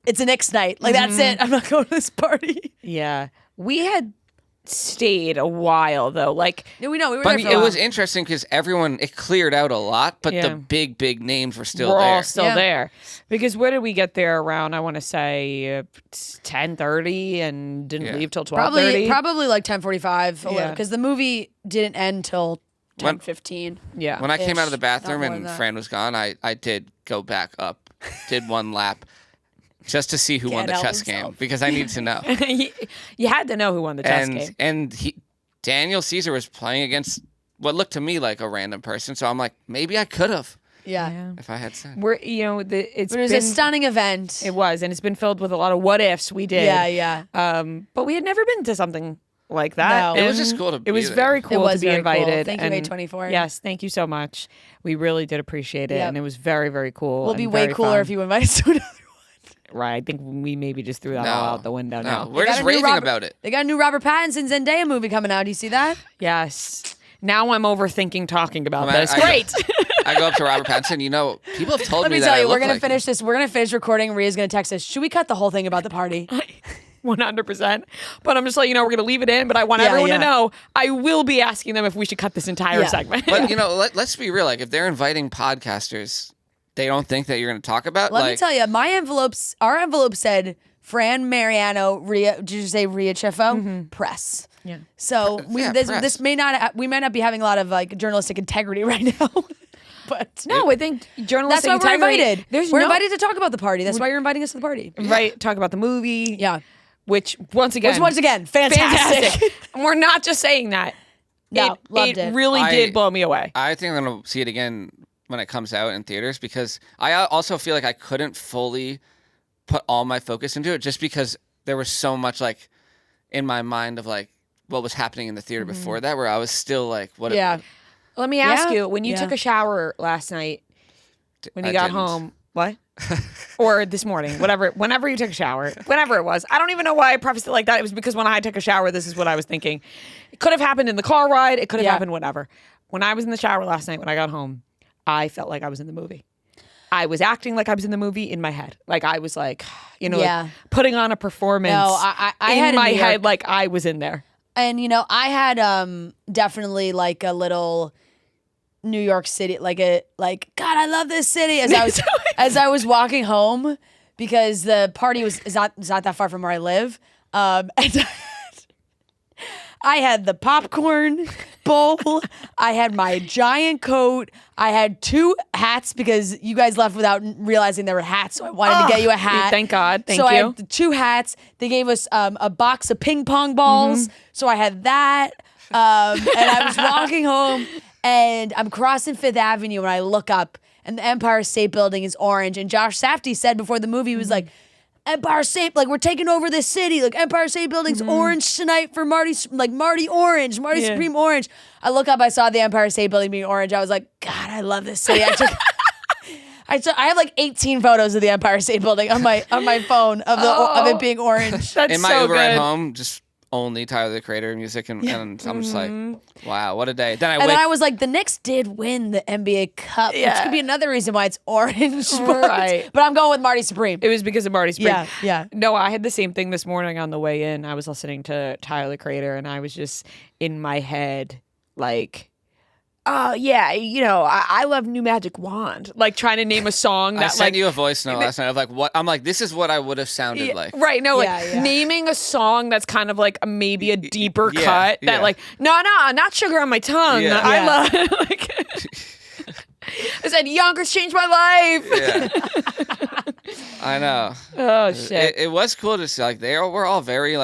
it's a Knicks night. Like that's it. I'm not going to this party. Yeah, we had stayed a while though. Like we were there for a while. It was interesting because it cleared out a lot, but the big names were still there. We're all still there. Because where did we get there around? I want to say 10:30 and didn't leave till 12:30. Probably like 10:45. Because the movie didn't end till 10:15. Yeah. When I came out of the bathroom and Fran was gone, I did go back up, did one lap. Just to see who won the chess game, because I needed to know. You had to know who won the chess game. And Daniel Caesar was playing against what looked to me like a random person, so I'm like, maybe I could have. Yeah. If I had said. It was a stunning event. It was, and it's been filled with a lot of what ifs we did. Yeah. But we had never been to something like that. No. It was just cool to be It was there. very cool to be invited. Cool. Thank you, A24. Yes, thank you so much. We really did appreciate it, and it was very, very cool. We'll be way cooler if you invite us to another. Right, I think we maybe just threw that all out the window now. We're just raving about it. They got a new Robert Pattinson Zendaya movie coming out. Do you see that? Yes. Now I'm overthinking talking about this. Great. I go up to Robert Pattinson. You know, people have told me that. Let me tell you, we're going to finish this. We're going to finish recording. Ria's going to text us. Should we cut the whole thing about the party? 100%. But I'm just letting you know we're going to leave it in. But I want everyone to know I will be asking them if we should cut this entire segment. But, you know, let's be real. Like, if they're inviting podcasters, they don't think that you're going to talk about. Let me tell you, our envelope said Fran Mariano, Ria. Did you say Ria Chifo? Mm-hmm. Press. Yeah. So we might not be having a lot of like journalistic integrity right now. But no, I think journalistic that's why integrity. We're invited. We're invited to talk about the party. That's why you're inviting us to the party. Right. Talk about the movie. Yeah. Which once again, fantastic. And we're not just saying that. No, loved it. It really did blow me away. I think I'm going to see it again when it comes out in theaters, because I also feel like I couldn't fully put all my focus into it just because there was so much like in my mind of like what was happening in the theater before that, where I was still like, what? Yeah. Let me ask you, when you took a shower last night, when you got home. What? Or this morning, whenever you took a shower, whenever it was. I don't even know why I prefaced it like that. It was because when I took a shower, this is what I was thinking. It could have happened in the car ride. It could have happened whatever. When I was in the shower last night, when I got home, I felt like I was in the movie. I was acting like I was in the movie in my head. Like I was like, like putting on a performance I had in my head like I was in there. And, I had definitely like a little New York City, God, I love this city as I was walking home because the party is not that far from where I live. And I had the popcorn bowl. I had my giant coat. I had 2 hats because you guys left without realizing there were hats. So I wanted to get you a hat. Thank God. Thank you. So I had the 2 hats. They gave us a box of ping pong balls. So I had that. And I was walking home and I'm crossing 5th Avenue and I look up and the Empire State Building is orange. And Josh Safdie said before the movie, he was like, Empire State, we're taking over this city. Empire State Building's orange tonight for Marty Orange, Marty Supreme Orange. I look up, I saw the Empire State Building being orange. I was like, God, I love this city. I have 18 photos of the Empire State Building on my phone of it being orange. That's in my so Uber good. At home, just only Tyler the Creator music, and I'm just like, wow, what a day. Then I was like, the Knicks did win the NBA Cup, which could be another reason why it's orange. Right. But I'm going with Marty Supreme. It was because of Marty Supreme. Yeah. No, I had the same thing this morning on the way in. I was listening to Tyler the Creator, and I was just in my head like, oh, yeah, I love New Magic Wand. Trying to name a song that I sent you a voice note last night of what I'm like, this is what I would have sounded like. Right, no, naming a song that's kind of maybe a deeper cut that no, not Sugar on My Tongue. Yeah. I love I said, Yonkers changed my life. Yeah. I know. Oh, shit. It was cool to see, they were all very,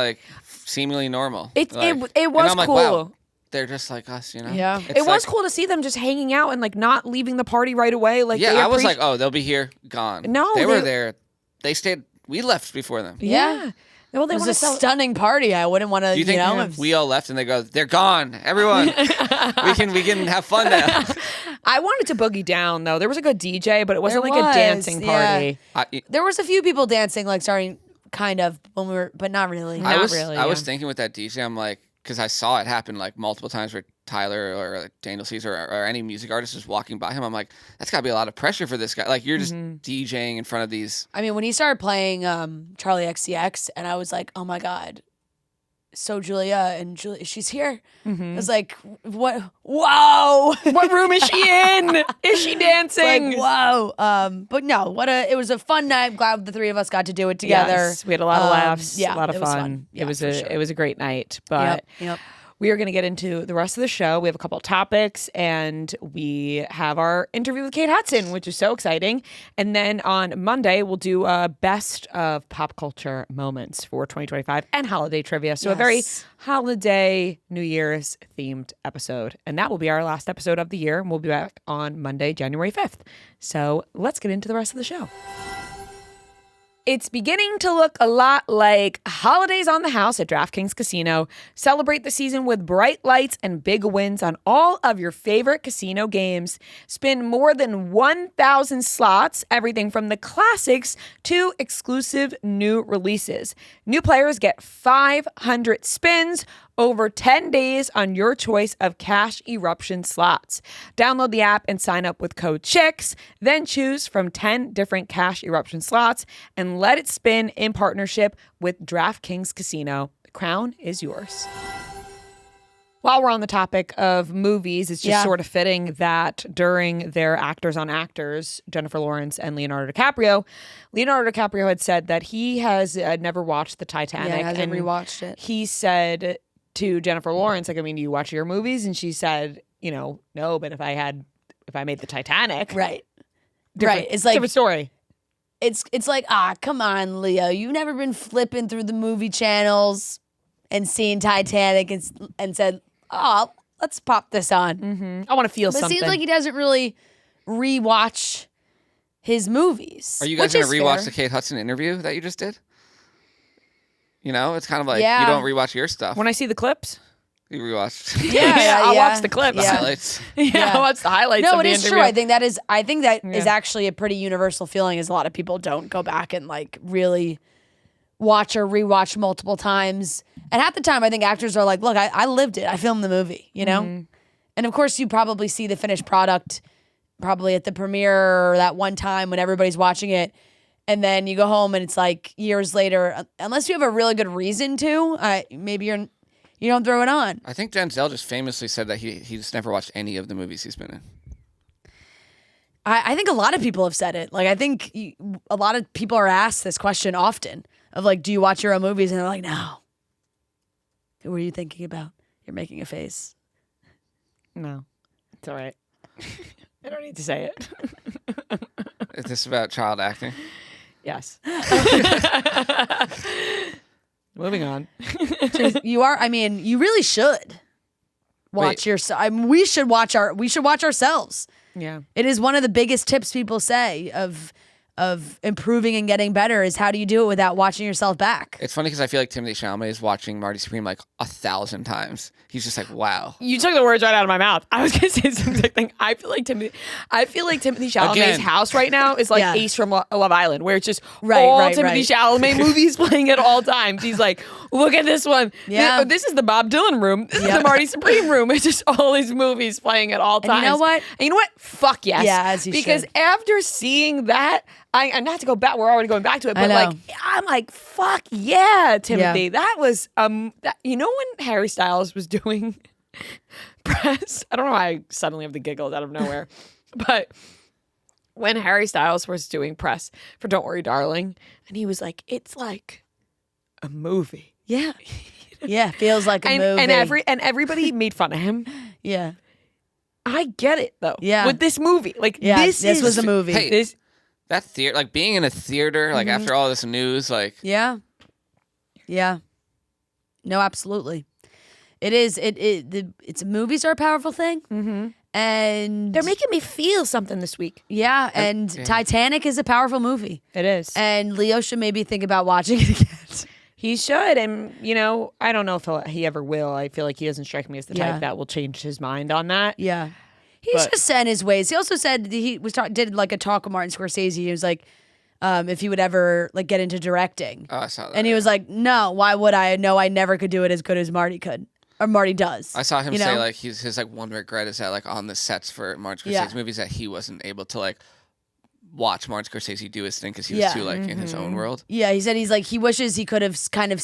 seemingly normal. It was and I'm cool. Wow, they're just like us, Yeah. It was cool to see them just hanging out and not leaving the party right away. I was like, oh, they'll be here, gone. No, they were there. They stayed. We left before them. Yeah. Well, it was a stunning party. I wouldn't want to, Do you think we all left and they go, they're gone. Everyone, we can have fun now. I wanted to boogie down though. There was a good DJ, but it wasn't a dancing party. There was a few people dancing, starting kind of when we were, but not really. I was thinking with that DJ, I'm like, because I saw it happen multiple times where Tyler or Daniel Caesar or any music artist is walking by him. I'm like, that's got to be a lot of pressure for this guy. You're just DJing in front of these. I mean, when he started playing Charlie XCX, and I was like, oh my God, so Julia, she's here. I was like, what? Whoa! What room is she in? Is she dancing? Whoa! But no, it was a fun night. I'm glad the 3 of us got to do it together. Yes, we had a lot of laughs. Yeah, a lot of it fun. Was fun. Yeah, it was a great night. But yep. We are going to get into the rest of the show. We have a couple of topics, and we have our interview with Kate Hudson, which is so exciting. And then on Monday, we'll do a best of pop culture moments for 2025 and holiday trivia. So a very holiday, New Year's themed episode. And that will be our last episode of the year. And we'll be back on Monday, January 5th. So let's get into the rest of the show. It's beginning to look a lot like holidays on the house at DraftKings Casino. Celebrate the season with bright lights and big wins on all of your favorite casino games. Spin more than 1,000 slots, everything from the classics to exclusive new releases. New players get 500 spins over 10 days on your choice of cash eruption slots. Download the app and sign up with code CHICKS, then choose from 10 different cash eruption slots and let it spin in partnership with DraftKings Casino. The crown is yours. While we're on the topic of movies, it's just sort of fitting that during their Actors on Actors, Jennifer Lawrence and Leonardo DiCaprio had said that he has never watched the Titanic. Yeah, hasn't rewatched it. He said to Jennifer Lawrence, do you watch your movies? And she said, no, but if I made the Titanic. Right. It's different story. It's like, come on, Leo. You've never been flipping through the movie channels and seeing Titanic and said, let's pop this on. Mm-hmm. I want to feel something. It seems like he doesn't really rewatch his movies. Are you guys going to rewatch the Kate Hudson interview that you just did? It's kind of like you don't rewatch your stuff. When I see the clips? You rewatched. Yeah, I'll watch the clips. The highlights. I'll watch the highlights. No, of the it is interview. true. I think that is actually a pretty universal feeling. Is a lot of people don't go back and like really watch or rewatch multiple times. And half the time, I think actors are like, "Look, I lived it. I filmed the movie," you know. Mm-hmm. And of course, you probably see the finished product probably at the premiere or that one time when everybody's watching it. And then you go home and it's like years later, unless you have a really good reason to, maybe you don't throw it on. I think Denzel just famously said that he's never watched any of the movies he's been in. I think a lot of people have said it. Like, I think a lot of people are asked this question often of like, do you watch your own movies? And they're like, no. Who were you thinking about? You're making a face. No, it's all right. I don't need to say it. Is this about child acting? Yes. Moving on. You are. I mean, you really should watch yourself. I mean, we should watch ourselves. Yeah. It is one of the biggest tips people say of improving and getting better is how do you do it without watching yourself back? It's funny because I feel like Timothée Chalamet is watching Marty Supreme like 1,000 times. He's just like, wow. You took the words right out of my mouth. I was gonna say the same exact thing. I feel like Timothée Chalamet's house right now is like Ace from Love Island, where it's just all Timothée Chalamet movies playing at all times. He's like, look at this one. Yeah. This is the Bob Dylan room. This is the Marty Supreme room. It's just all his movies playing at all times. And you know what? And you know what? Fuck yes. Yeah, as you because should. after seeing that, I not to go back. We're already going back to it, but like I'm like, fuck yeah, Timothy. Yeah. That was you know when Harry Styles was doing press. I don't know why I suddenly have the giggles out of nowhere, but when Harry Styles was doing press for "Don't Worry, Darling," and he was like, "It's like a movie." Yeah, yeah, feels like a movie. And everybody made fun of him. Yeah, I get it though. Yeah, with this movie, like this was a movie. Hey, that theater, like being in a theater, like after all this news, like yeah. No, absolutely. It is. It's movies are a powerful thing, and they're making me feel something this week. Yeah, and Titanic is a powerful movie. It is, and Leo should maybe think about watching it again. He should, and you know, I don't know if he ever will. I feel like he doesn't strike me as the type that will change his mind on that. Yeah, he's just set in his ways. He also said he did like a talk with Martin Scorsese. He was like, if he would ever like get into directing. Oh, I saw that. And he was like, no, why would I? No, I never could do it as good as Marty could. Or Marty does. I saw him say like his like one regret is that like on the sets for Martin Scorsese movies that he wasn't able to like watch Martin Scorsese do his thing because he was too like in his own world. Yeah, he said he wishes he could have kind of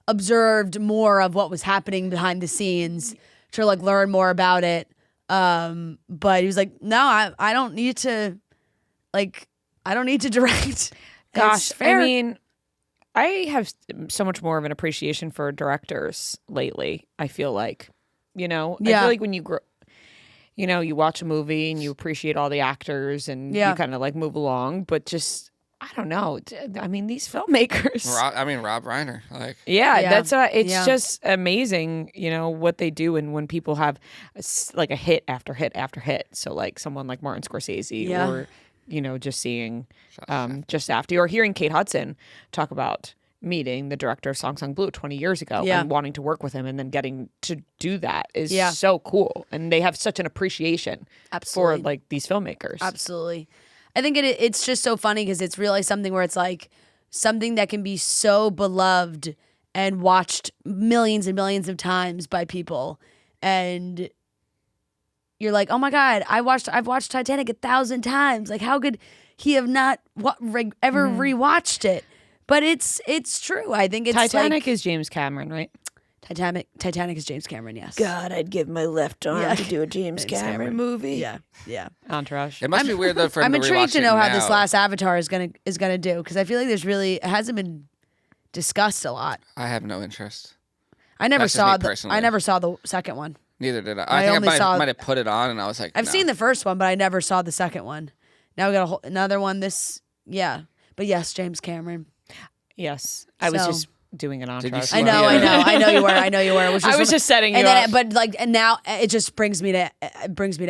observed more of what was happening behind the scenes to like learn more about it. But he was like, no, I don't need to direct. Gosh, I mean, I have so much more of an appreciation for directors lately. I feel like, I feel like when you grow, you watch a movie and you appreciate all the actors and you kind of like move along, but just, I don't know. I mean, these filmmakers. Rob Reiner. Like, that's it's just amazing, what they do. And when people have like a hit after hit after hit. So like someone like Martin Scorsese or, just seeing just after or hearing Kate Hudson talk about meeting the director of Song Sung Blue 20 years ago and wanting to work with him and then getting to do that is so cool. And they have such an appreciation for like these filmmakers. Absolutely. I think it's just so funny because it's really something where it's like something that can be so beloved and watched millions and millions of times by people. And you're like, oh my God, I've watched Titanic 1,000 times. Like, how could he have not ever rewatched it? But it's true. I think it's Titanic is James Cameron, right? Titanic is James Cameron, yes. God, I'd give my left arm to do a James Cameron movie. Yeah. Entourage. It must be weird though for him I'm to intrigued to know rewatch it how this now. last Avatar is gonna do because I feel like it hasn't been discussed a lot. I have no interest. I never That's just me saw personally. the second one. Neither did I. I think I might have put it on and I was like, I've seen the first one, but I never saw the second one. Now we got another one. But yes, James Cameron. Yes, I was just doing an entourage. I know you were. I was just setting you up. up. But like, and now it just brings me to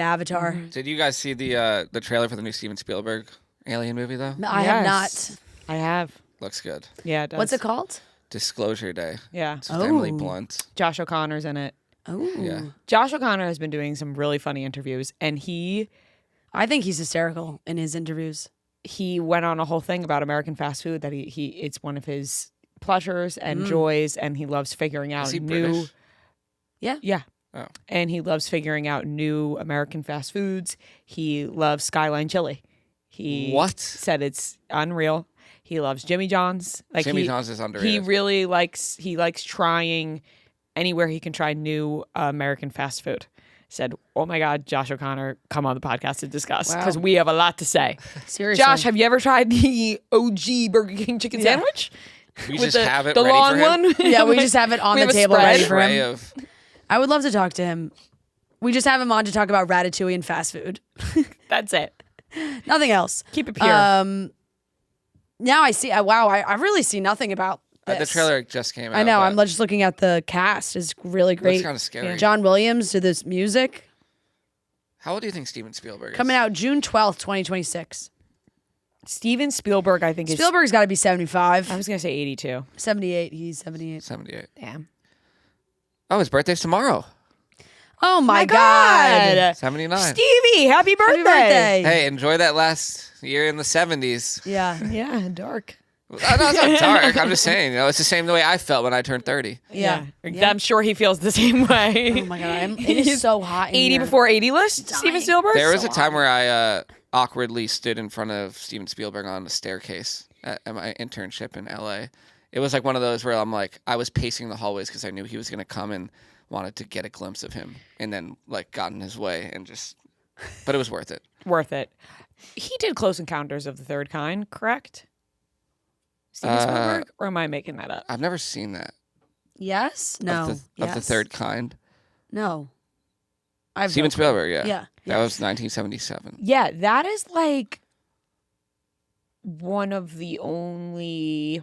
Avatar. Did you guys see the trailer for the new Steven Spielberg Alien movie though? I have not. I have. Looks good. Yeah, it does. What's it called? Disclosure Day. Yeah. It's with Emily Blunt. Josh O'Connor's in it. Oh. Yeah. Josh O'Connor has been doing some really funny interviews, and I think he's hysterical in his interviews. He went on a whole thing about American fast food that it's one of his pleasures and joys, and he loves figuring out Is he new. British? Yeah. Oh. And he loves figuring out new American fast foods. He loves Skyline Chili. He said it's unreal. He loves Jimmy John's. Jimmy John's is underrated. He really likes trying anywhere he can try new American fast food. Said, oh my God, Josh O'Connor, come on the podcast to discuss because we have a lot to say. Seriously. Josh, have you ever tried the OG Burger King chicken sandwich? We just have it the ready long for him. one. Yeah, we just have it on the table ready for him. I would love to talk to him. We just have him on to talk about ratatouille and fast food. That's it. Nothing else. Keep it pure. Now I see. Wow, I really see nothing about this. The trailer just came out. I know. I'm just looking at the cast. It's really great. It's kind of scary. John Williams did this music. How old do you think Steven Spielberg is? Coming out June 12th, 2026. Steven Spielberg, I think Spielberg's got to be 75. I was going to say 82. 78. He's 78. 78. Damn. Oh, his birthday's tomorrow. Oh my God. 79. Stevie, happy birthday. Happy birthday. Hey, enjoy that last year in the 70s. Yeah. Yeah, dark. No, it's not dark. I'm just saying, it's the same way I felt when I turned 30. Yeah. I'm sure he feels the same way. Oh my God. It is so hot in 80 here. before 80 list, Steven Spielberg? There was a time where I awkwardly stood in front of Steven Spielberg on a staircase at my internship in LA. It was like one of those where I'm like, I was pacing the hallways because I knew he was going to come and wanted to get a glimpse of him, and then like got in his way and but it was worth it. Worth it. He did Close Encounters of the Third Kind, correct? Steven Spielberg? Or am I making that up? I've never seen that. Yes? No. Of the third kind. No. Steven Spielberg, yeah. Yeah. That was 1977. Yeah, that is like one of the only,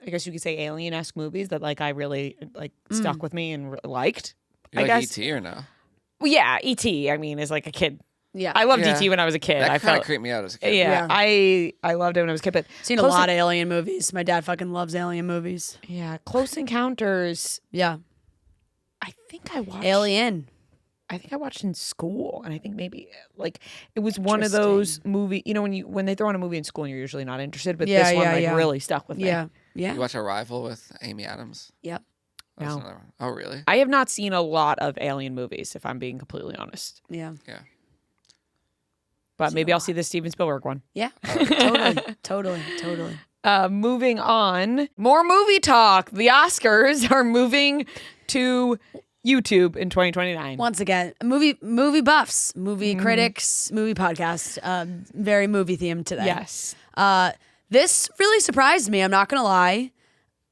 I guess you could say, alien-esque movies that like I really like stuck with me and liked. You I like guess. E.T. or no? Well, yeah, E.T. I mean, as like a kid. Yeah. I loved Yeah. E.T. when I was a kid. That I kind of felt creeped me out as a kid. Yeah, I loved it when I was a kid. But Seen a lot of alien movies. My dad fucking loves alien movies. Yeah, Close Encounters. Yeah. I think I watched Alien. I think I watched in school, and I think maybe like it was one of those movie. You know, when they throw on a movie in school, and you're usually not interested, but this one really stuck with me. Yeah. Yeah. You watch Arrival with Amy Adams? Yep. That's No. another one. Oh, really? I have not seen a lot of alien movies, if I'm being completely honest. Yeah. Yeah. But maybe I'll see the Steven Spielberg one. Yeah. Totally. Moving on, more movie talk. The Oscars are moving to YouTube in 2029. Once again, movie buffs, movie critics, movie podcast. Very movie themed today. Yes. This really surprised me. I'm not gonna lie.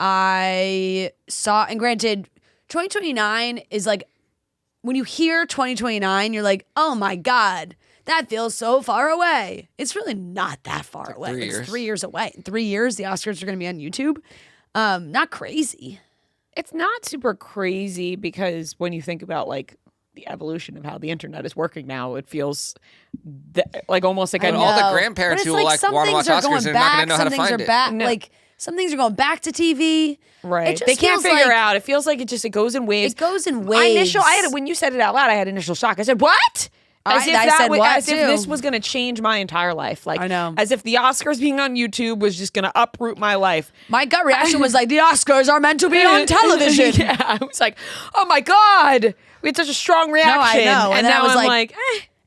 I saw, and granted, 2029 is like, when you hear 2029, you're like, oh my God, that feels so far away. It's really not that far away. 3 years. It's 3 years away. In 3 years, the Oscars are gonna be on YouTube. Not crazy. It's not super crazy because when you think about like the evolution of how the internet is working now, it feels like almost like And all the grandparents who want to watch Oscars are not going to know how to find it. Like some things are going back to TV. Right. It just They can't feels figure like- out. It feels like it goes in waves. It goes in waves. When you said it out loud, I had initial shock. I said, "What?" As if this was going to change my entire life. Like, I know. As if the Oscars being on YouTube was just going to uproot my life. My gut reaction was like, the Oscars are meant to be on television. Yeah, I was like, "Oh my God!" We had such a strong reaction. No, I know. And then now I was I'm like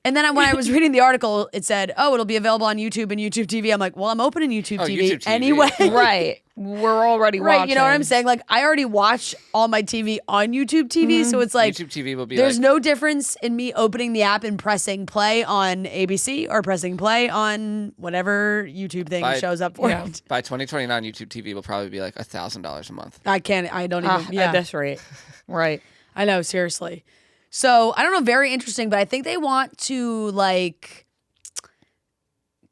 And then when I was reading the article, it said, "Oh, it'll be available on YouTube and YouTube TV." I'm like, "Well, I'm opening YouTube TV YouTube TV. anyway." right. We're already watching. Right, you know what I'm saying? Like, I already watch all my TV on YouTube TV, so it's like YouTube TV will be there's like, no difference in me opening the app and pressing play on ABC or pressing play on whatever YouTube thing shows up for it. by 2029, YouTube TV will probably be like $1,000 a month. I don't even. At this rate. Right. I know, seriously. So, I don't know, very interesting, but I think they want to like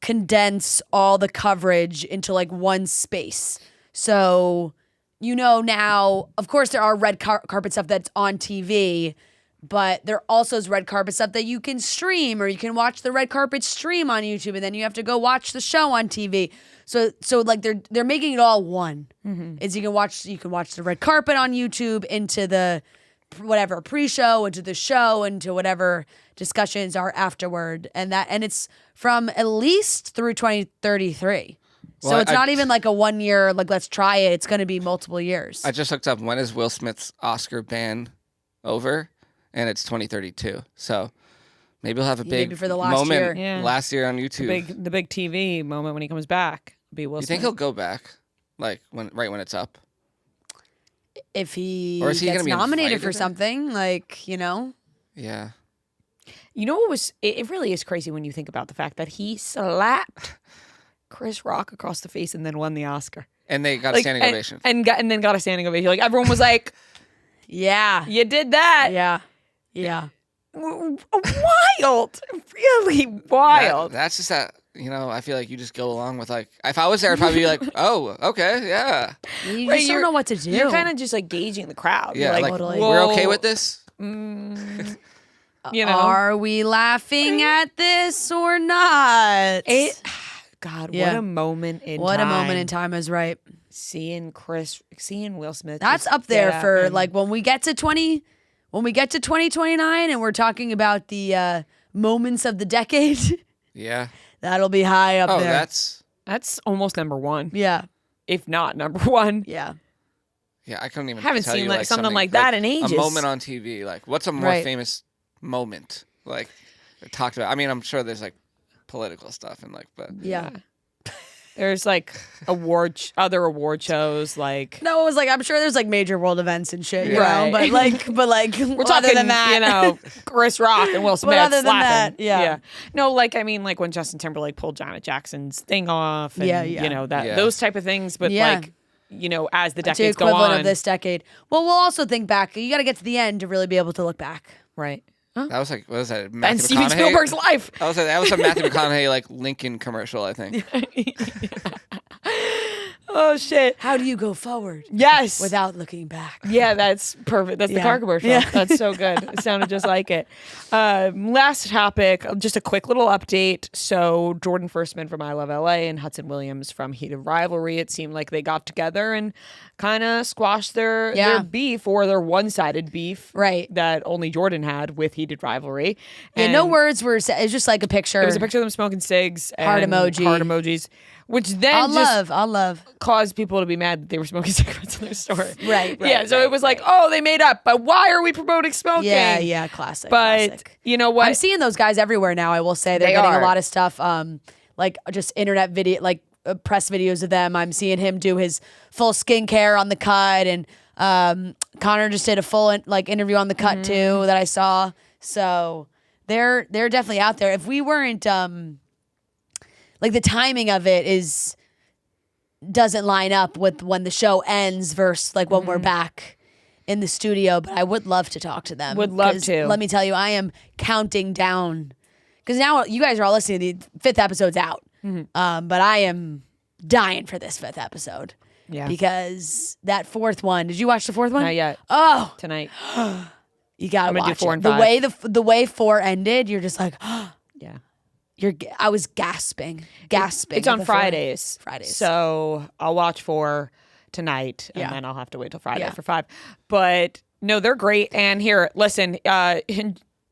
condense all the coverage into like one space. So, now, of course, there are red carpet stuff that's on TV, but there also is red carpet stuff that you can stream, or you can watch the red carpet stream on YouTube, and then you have to go watch the show on TV. So like they're making it all one. Is you can watch the red carpet on YouTube into the whatever pre-show into the show into whatever discussions are afterward, and it's from at least through 2033. So it's not even like a 1 year, like, let's try it. It's going to be multiple years. I just looked up, when is Will Smith's Oscar ban over? And it's 2032. So maybe we'll have a big for the last moment year. last year on YouTube. The big TV moment when he comes back will be Will Smith. You think he'll go back, like right when it's up? If he or is he gets gonna be nominated invited? for something, like, you know? Yeah. You know what was? It really is crazy when you think about the fact that he slapped Chris Rock across the face and then won the Oscar. And they got a standing ovation. And then got a standing ovation. Like, everyone was like, yeah. You did that. Yeah. Yeah. Wild. Really wild. That's just that, I feel like you just go along with, like, if I was there, I'd probably be like, oh, okay, yeah. You just don't know what to do. You're kind of just like gauging the crowd. Yeah, you're like, totally. We're okay with this? Are we laughing at this or not? God, what a moment in time. What a moment in time is right. Seeing Will Smith. That's up there for like when we get to 2029 and we're talking about the moments of the decade. Yeah. That'll be high up there. That's almost number one. Yeah. If not number one. Yeah. Yeah, I couldn't even haven't tell seen you, like something like that in ages. A moment on TV. Like, what's a more famous moment? Like, talked about. I mean, I'm sure there's like political stuff and like, but yeah. There's like other award shows, like no, it was like I'm sure there's like major world events and shit, right. But like we're talking than that, Chris Rock and Will Smith other than slapping. that, yeah. No, like I mean, like when Justin Timberlake pulled Janet Jackson's thing off, and those type of things. But like as the decades go on, equivalent of this decade. Well, we'll also think back. You got to get to the end to really be able to look back, right? That was like, what was that? And Steven Spielberg's life. That was a Matthew McConaughey like Lincoln commercial, I think. Oh shit! How do you go forward? Yes, without looking back. Yeah, that's perfect. That's the car commercial. Yeah. That's so good. It sounded just like it. Last topic, just a quick little update. So Jordan Firstman from I Love LA and Hudson Williams from Heated Rivalry. It seemed like they got together and kind of squashed their beef, or their one-sided beef, right? That only Jordan had with Heated Rivalry. And no words were said. It's just like a picture. It was a picture of them smoking cigs and heart emojis. Which then I'll love caused people to be mad that they were smoking cigarettes in their store. Right. Yeah. So it was like, oh, they made up, but why are we promoting smoking? Yeah. Classic. But classic. You know what? I'm seeing those guys everywhere now. I will say they're getting a lot of stuff. Like just internet video, like press videos of them. I'm seeing him do his full skincare on the cut, and Connor just did a full interview on the cut too that I saw. So they're definitely out there. If we weren't like the timing of it doesn't line up with when the show ends versus like when we're back in the studio, but I would love to talk to them. Would love to. Let me tell you, I am counting down because now you guys are all listening. The 5th episode's out, but I am dying for this 5th episode. Yeah, because that 4th one. Did you watch the 4th one? Not yet. Oh, tonight. You gotta watch do 4 it. and 5. The way 4 ended, you're just like, yeah. I was gasping. It's on Fridays. Fridays. So I'll watch 4 tonight, and then I'll have to wait till Friday for 5. But no, they're great. And here, listen,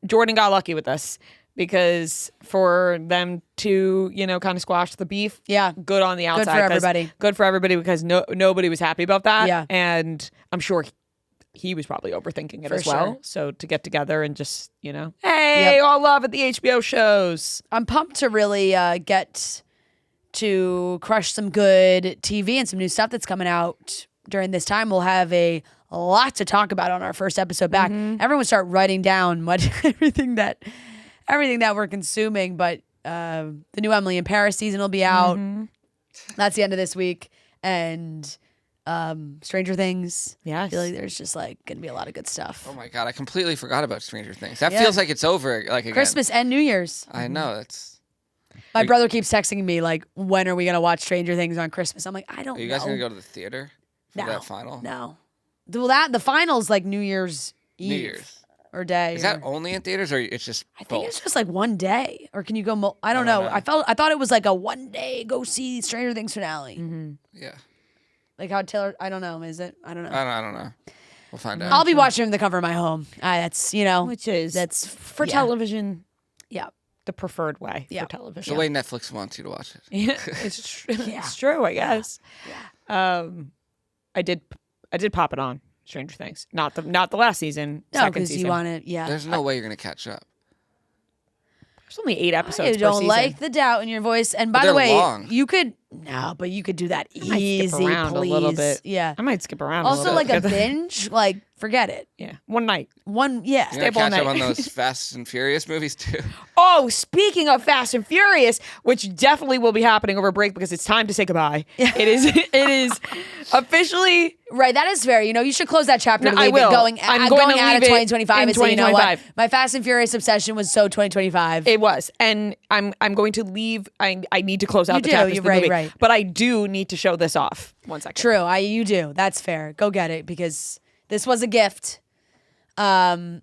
Jordan got lucky with this because for them to, kind of squash the beef. Yeah. Good on the outside. Good for everybody. Good for everybody because nobody was happy about that. Yeah. And I'm sure he was probably overthinking it For as well. sure. So to get together and just, hey, all love at the HBO shows. I'm pumped to really get to crush some good TV and some new stuff that's coming out during this time. We'll have a lot to talk about on our first episode back. Everyone start writing down everything that we're consuming. But the new Emily in Paris season will be out. That's the end of this week. And Stranger Things. Yes. I feel like there's just like gonna be a lot of good stuff. Oh my God, I completely forgot about Stranger Things. That feels like it's over again. Christmas and New Year's. I know. My brother keeps texting me like, when are we gonna watch Stranger Things on Christmas? I'm like, I don't know. Are you guys gonna go to the theater for that final? No. Well, the final's like New Year's Eve. New Year's. Or day. Is that only in theaters or it's just I think both? it's just like one day. Or can you go I don't know. I thought it was like a one day go see Stranger Things finale. Yeah. Like how Taylor, I don't know, is it? I don't know. I don't know. We'll find out. I'll be watching from the comfort of my home. That's that's for television. Yeah. The preferred way for television. The way Netflix wants you to watch it. Yeah, it's true, I guess. Yeah. I did pop it on Stranger Things. Not the last season. No, because you want it. Yeah. There's no way you're gonna catch up. There's only 8 episodes. I don't per season. like the doubt in your voice. And by the way, long. you could do that easy, skip around please. a little bit. Yeah. I might skip around. Also, a like little a bit. binge, forget it. Yeah, one night. You're gonna catch up on those Fast and Furious movies too. Oh, speaking of Fast and Furious, which definitely will be happening over break because it's time to say goodbye. It is officially right. That is fair. You should close that chapter. No, to leave I will. It going. I'm going going to out leave of it 2025 in and say, you know what? 2025. My Fast and Furious obsession was so 2025. It was, and I'm going to leave. I need to close out the do. chapters You're of the right, movie, right. but I do need to show this off. 1 second. True. You do. That's fair. Go get it because this was a gift. And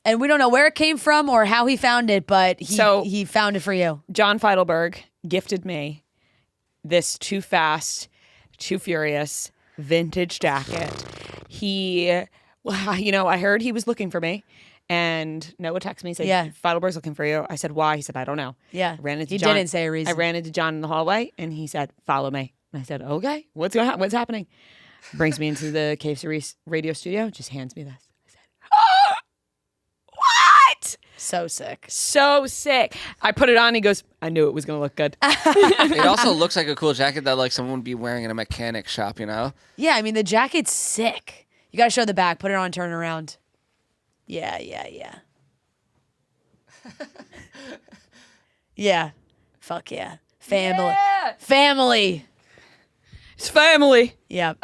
we don't know where it came from or how he found it, but he found it for you. John Feidelberg gifted me this Too Fast, Too Furious vintage jacket. I heard he was looking for me, and Noah texted me and said, Feidelberg's looking for you. I said, why? He said, I don't know. Yeah. I ran into he John. Didn't say a reason. I ran into John in the hallway, and he said, follow me. And I said, okay, what's happening? Brings me into the KFC radio studio, just hands me this. I said, oh, what? So sick. So sick. I put it on. He goes, I knew it was going to look good. It also looks like a cool jacket that someone would be wearing in a mechanic shop, Yeah, I mean, the jacket's sick. You got to show the back. Put it on, turn around. Yeah. Yeah. Fuck yeah. Family. Yeah. Family. It's family. Yeah.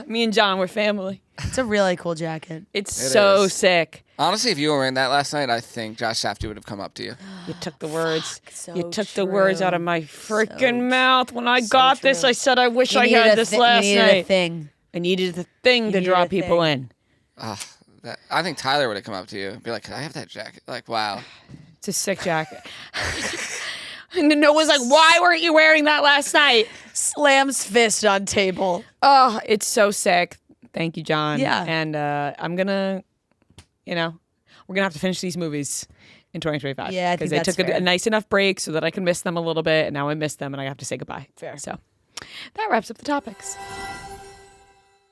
Me and John, we're family. It's a really cool jacket. It's so sick. Honestly, if you were wearing that last night, I think Josh Safdie would have come up to you. You took the words. So you took the true. words out of my freaking mouth. When I got this, I said, I wish I had this last you needed night. a thing. I needed the thing to draw people in. I think Tyler would have come up to you and be like, "Can I have that jacket?" Wow. It's a sick jacket. And Noah's like, why weren't you wearing that last night? Slams fist on table. Oh, it's so sick. Thank you, John. Yeah. And I'm going to, we're going to have to finish these movies in 2025. Yeah, I think that's because they took fair. a nice enough break so that I can miss them a little bit. And now I miss them and I have to say goodbye. Fair. So that wraps up the topics.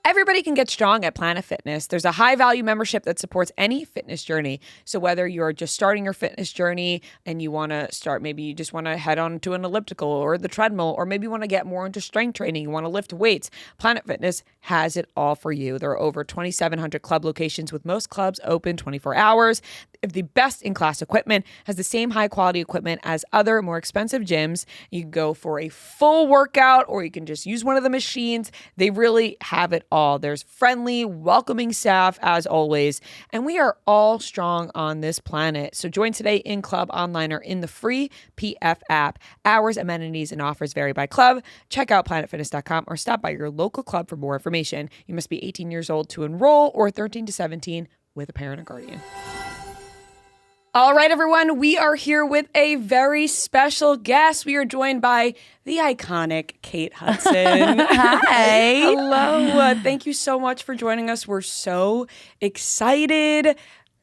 Everybody can get strong at Planet Fitness. There's a high-value membership that supports any fitness journey. So whether you're just starting your fitness journey and you want to start, maybe you just want to head on to an elliptical or the treadmill, or maybe you want to get more into strength training, you want to lift weights, Planet Fitness has it all for you. There are over 2,700 club locations with most clubs open 24 hours. If the best-in-class equipment has the same high-quality equipment as other more expensive gyms, you can go for a full workout or you can just use one of the machines. They really have it all. There's friendly, welcoming staff as always, and we are all strong on this planet. So join today in club, online, or in the free PF app. Hours, amenities, and offers vary by club. Check out planetfitness.com or stop by your local club for more information. You must be 18 years old to enroll or 13 to 17 with a parent or guardian. All right, everyone, we are here with a very special guest. We are joined by the iconic Kate Hudson. Hi. Hello. Thank you so much for joining us. We're so excited.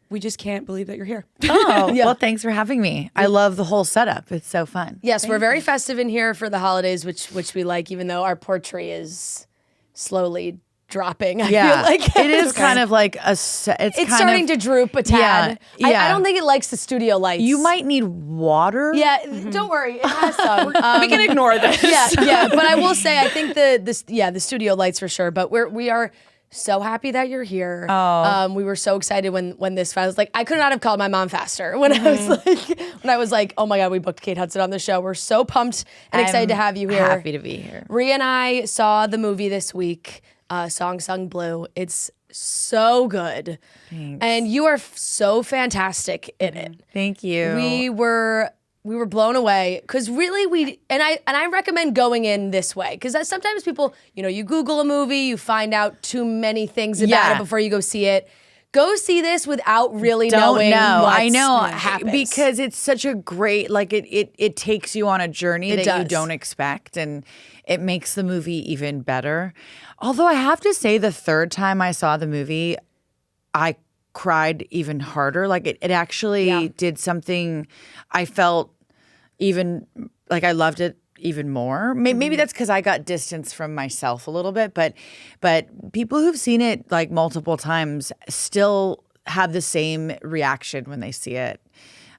We just can't believe that you're here. Oh, well, thanks for having me. I love the whole setup. It's so fun. Yes, we're very festive in here for the holidays, which we like, even though our portrait is slowly dropping. I feel like it is kind of like it's starting to droop a tad. I don't think it likes the studio lights. You might need water. Yeah, don't worry. It has some. We can ignore this. Yeah. But I will say, I think the studio lights for sure. But we are so happy that you're here. We were so excited when this I was like, I could not have called my mom faster when I was like, oh my God, we booked Kate Hudson on the show. We're so pumped and excited to have you here. Happy to be here. Rhea and I saw the movie this week, Song Sung Blue. It's so good. Thanks. And you are so fantastic in it. Thank you. We were blown away because really I recommend going in this way because sometimes people, you Google a movie, you find out too many things about it before you go see it. go see this without really Don't knowing know. what's I know happens. because it's such a great it takes you on a journey that you don't expect, and it makes the movie even better. Although I have to say, the third time I saw the movie, I cried even harder. Like it actually did something. I felt even like I loved it even more. Maybe that's because I got distance from myself a little bit, but people who've seen it like multiple times still have the same reaction when they see it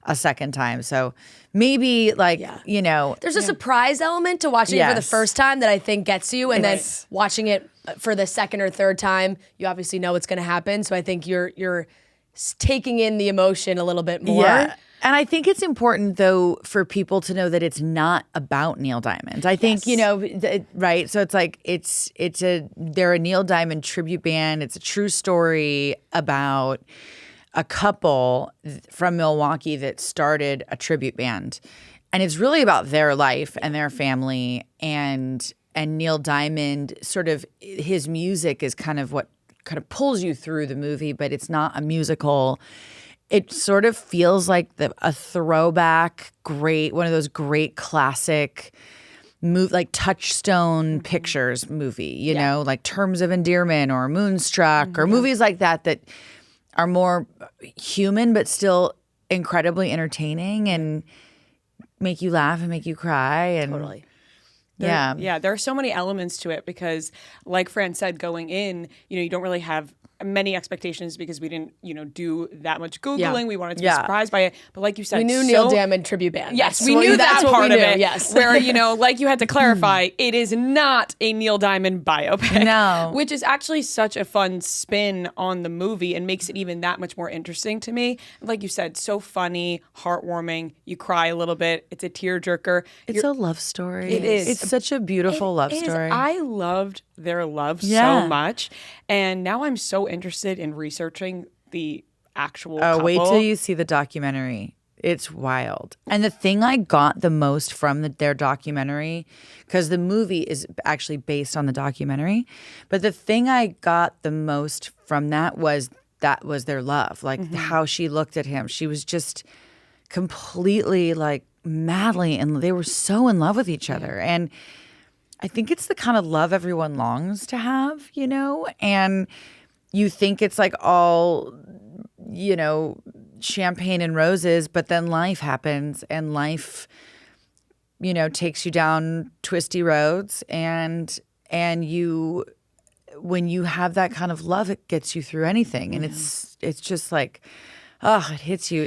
a second time. So maybe there's a surprise element to watching it for the first time that I think gets you, and then watching it for the second or third time, you obviously know what's going to happen. So I think you're taking in the emotion a little bit more. Yeah. And I think it's important, though, for people to know that it's not about Neil Diamond. I think, right? So it's like they're a Neil Diamond tribute band. It's a true story about a couple from Milwaukee that started a tribute band. And it's really about their life and their family. And Neil Diamond, sort of his music is kind of what kind of pulls you through the movie, but it's not a musical. It sort of feels like a throwback, one of those great classic like Touchstone Pictures movie, you know, like Terms of Endearment or Moonstruck or movies like that are more human but still incredibly entertaining and make you laugh and make you cry. And Totally. Yeah, there are so many elements to it because, like Fran said, going in, you don't really have many expectations because we didn't, do that much Googling. Yeah. We wanted to be surprised by it. But like you said, we knew Neil Diamond tribute band. Yes, we knew that part of it. Yes. Where, like you had to clarify, it is not a Neil Diamond biopic. No. Which is actually such a fun spin on the movie and makes it even that much more interesting to me. Like you said, so funny, heartwarming. You cry a little bit. It's a tearjerker. It's a love story. It is. It's such a beautiful love story. I loved their love so much. And now I'm so interested in researching the actual couple. Wait till you see the documentary. It's wild. And the thing I got the most from their documentary, because the movie is actually based on the documentary, but the thing I got the most from that was their love. Like how she looked at him. She was just completely like madly, and they were so in love with each other. And I think it's the kind of love everyone longs to have, and you think it's like all, champagne and roses, but then life happens and life, takes you down twisty roads, and when you have that kind of love, it gets you through anything. And it's just like, it hits you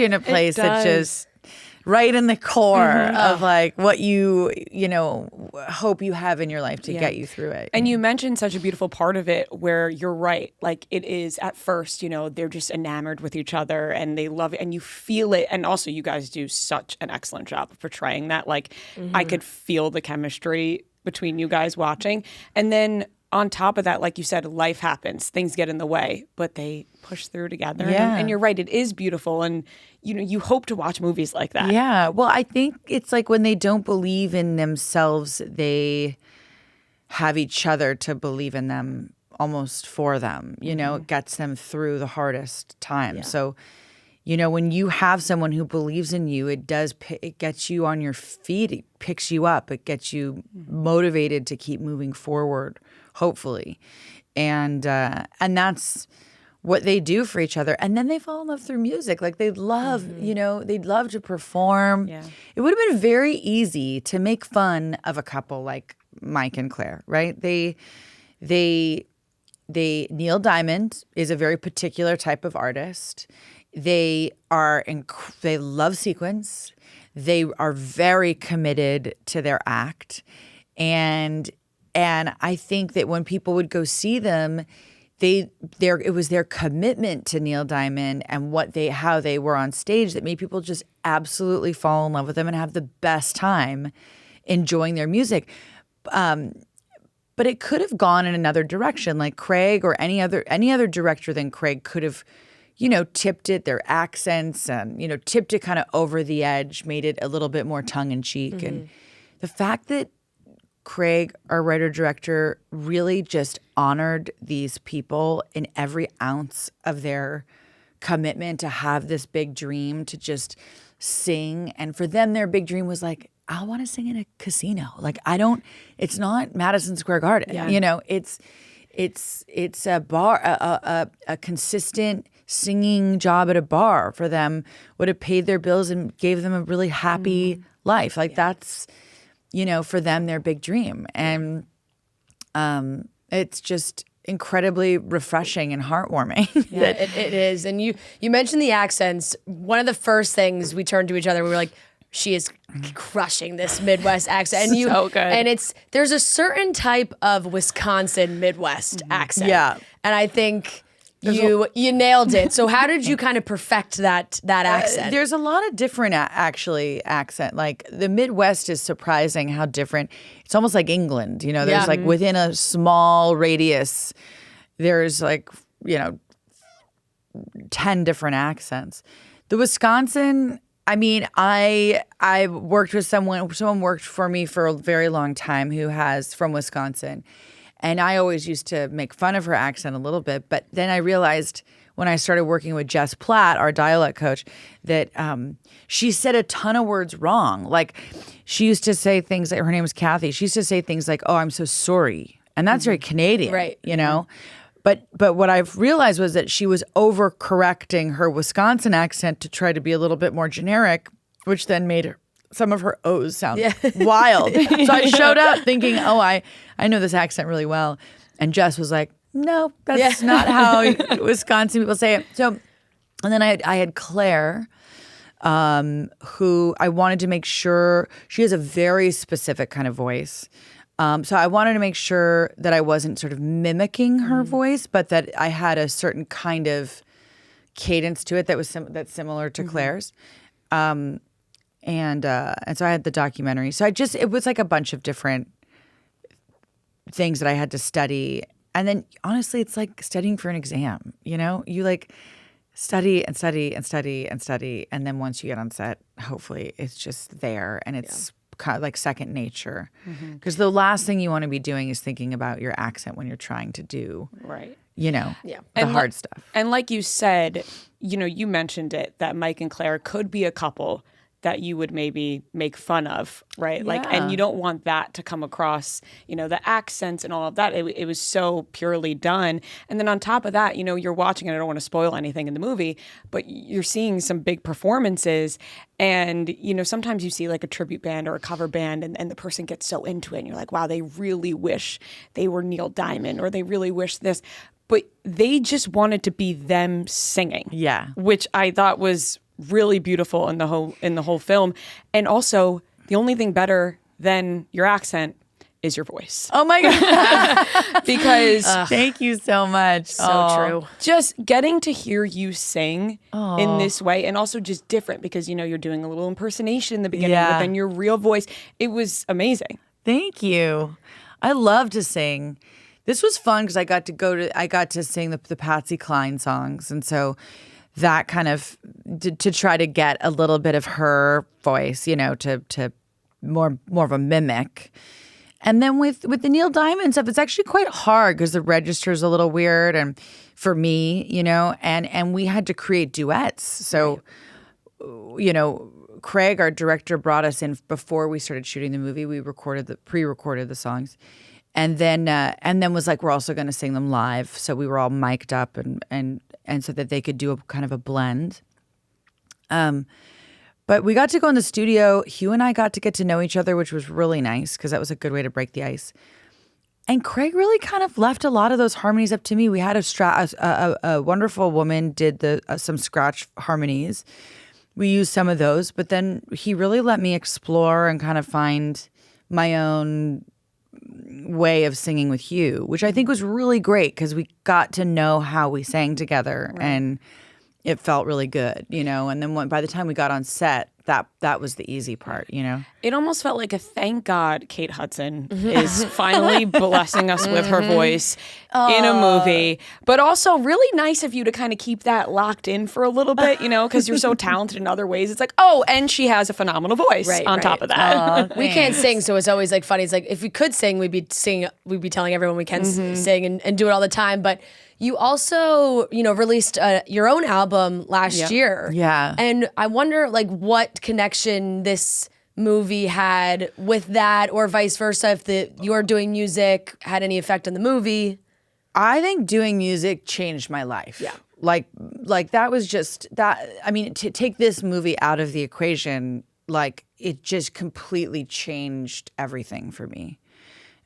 in a place that just right in the core of like what you hope you have in your life to get you through it. And you mentioned such a beautiful part of it where you're right. Like it is at first, they're just enamored with each other and they love it and you feel it. And also you guys do such an excellent job of portraying that. Like I could feel the chemistry between you guys watching. And then on top of that, like you said, life happens, things get in the way, but they push through together. Yeah. And you're right, it is beautiful. And, you hope to watch movies like that. Yeah. Well, I think it's like when they don't believe in themselves, they have each other to believe in them almost for them. It gets them through the hardest time. Yeah. So, when you have someone who believes in you, it gets you on your feet. It picks you up. It gets you motivated to keep moving forward, hopefully. And that's what they do for each other. And then they fall in love through music. Like they love, they'd love to perform. Yeah. It would have been very easy to make fun of a couple like Mike and Claire, right? Neil Diamond is a very particular type of artist. They love sequins. They are very committed to their act. And I think that when people would go see them, it was their commitment to Neil Diamond and how they were on stage that made people just absolutely fall in love with them and have the best time enjoying their music. But it could have gone in another direction. Like Craig or any other director than Craig could have, tipped it, their accents, and, tipped it kind of over the edge, made it a little bit more tongue in cheek. And the fact that Craig, our writer-director, really just honored these people in every ounce of their commitment to have this big dream to just sing. And for them, their big dream was like, I want to sing in a casino. Like, it's not Madison Square Garden. Yeah. You know, it's a bar, a consistent singing job at a bar for them would have paid their bills and gave them a really happy life. Like that's, you know, for them, their big dream. And it's just incredibly refreshing and heartwarming. Yeah, it is. And you mentioned the accents. One of the first things we turned to each other, we were like, she is crushing this Midwest accent. And so good. And there's a certain type of Wisconsin Midwest accent. Yeah. And I think you nailed it. So how did you kind of perfect that accent? There's a lot of different accent. Like the Midwest is surprising how different. It's almost like England. You know, there's like within a small radius, there's like, you know, 10 different accents. The Wisconsin, I mean, I worked with someone worked for me for a very long time from Wisconsin. And I always used to make fun of her accent a little bit. But then I realized when I started working with Jess Platt, our dialect coach, that she said a ton of words wrong. Like she used to say things like, her name was Kathy. She used to say things like, oh, I'm so sorry. And that's very Canadian, right? You know? But what I've realized was that she was overcorrecting her Wisconsin accent to try to be a little bit more generic, which then made some of her O's sound wild. So I showed up thinking, oh, I know this accent really well. And Jess was like, no, that's not how Wisconsin people say it. So, and then I had Claire, who I wanted to make sure, she has a very specific kind of voice. So I wanted to make sure that I wasn't sort of mimicking her voice, but that I had a certain kind of cadence to it that was that's similar to Claire's. And so I had the documentary. So it was like a bunch of different things that I had to study. And then honestly, it's like studying for an exam, you know? You like study and study and study and study. And then once you get on set, hopefully it's just there and it's kind of like second nature. Because the last thing you want to be doing is thinking about your accent when you're trying to do, you know, the hard stuff. And like you said, you know, you mentioned it, that Mike and Claire could be a couple that you would maybe make fun of, right? Like, and you don't want that to come across, you know, the accents and all of that. It was so purely done. And then on top of that, you know, you're watching, and I don't want to spoil anything in the movie, but you're seeing some big performances. And, you know, sometimes you see like a tribute band or a cover band and the person gets so into it and you're like, wow, they really wish they were Neil Diamond, or they really wish this. But they just wanted to be them singing. Yeah. Which I thought was really beautiful in the whole film. And also, the only thing better than your accent is your voice. Oh my God. Because thank you so much. So true. Just getting to hear you sing in this way, and also just different because, you know, you're doing a little impersonation in the beginning, but then your real voice, it was amazing. Thank you. I love to sing. This was fun because I got to sing the Patsy Cline songs. And so that kind of to try to get a little bit of her voice, you know, to more of a mimic. And then with the Neil Diamond stuff, it's actually quite hard because the register's a little weird, and for me, you know, and we had to create duets. So, you know, Craig, our director, brought us in before we started shooting the movie. We pre-recorded the songs. And then was like, we're also going to sing them live. So we were all mic'd up and so that they could do a kind of a blend. But we got to go in the studio. Hugh and I got to know each other, which was really nice because that was a good way to break the ice. And Craig really kind of left a lot of those harmonies up to me. We had a wonderful woman did some scratch harmonies. We used some of those, but then he really let me explore and kind of find my own way of singing with Hugh, which I think was really great because we got to know how we sang together and it felt really good, you know. And then by the time we got on set, that was the easy part, you know? It almost felt like a thank God Kate Hudson is finally blessing us with her voice in a movie. But also really nice of you to kind of keep that locked in for a little bit, you know, because you're so talented in other ways. It's like, oh, and she has a phenomenal voice on top of that. We can't sing, so it's always like funny. It's like if we could sing, we'd be telling everyone we can sing and do it all the time. But you also, you know, released your own album last year. Yeah. And I wonder, like, what connection this movie had with that, or vice versa, if you're doing music had any effect on the movie. I think doing music changed my life. Yeah. Like that was just that. I mean, to take this movie out of the equation, like it just completely changed everything for me.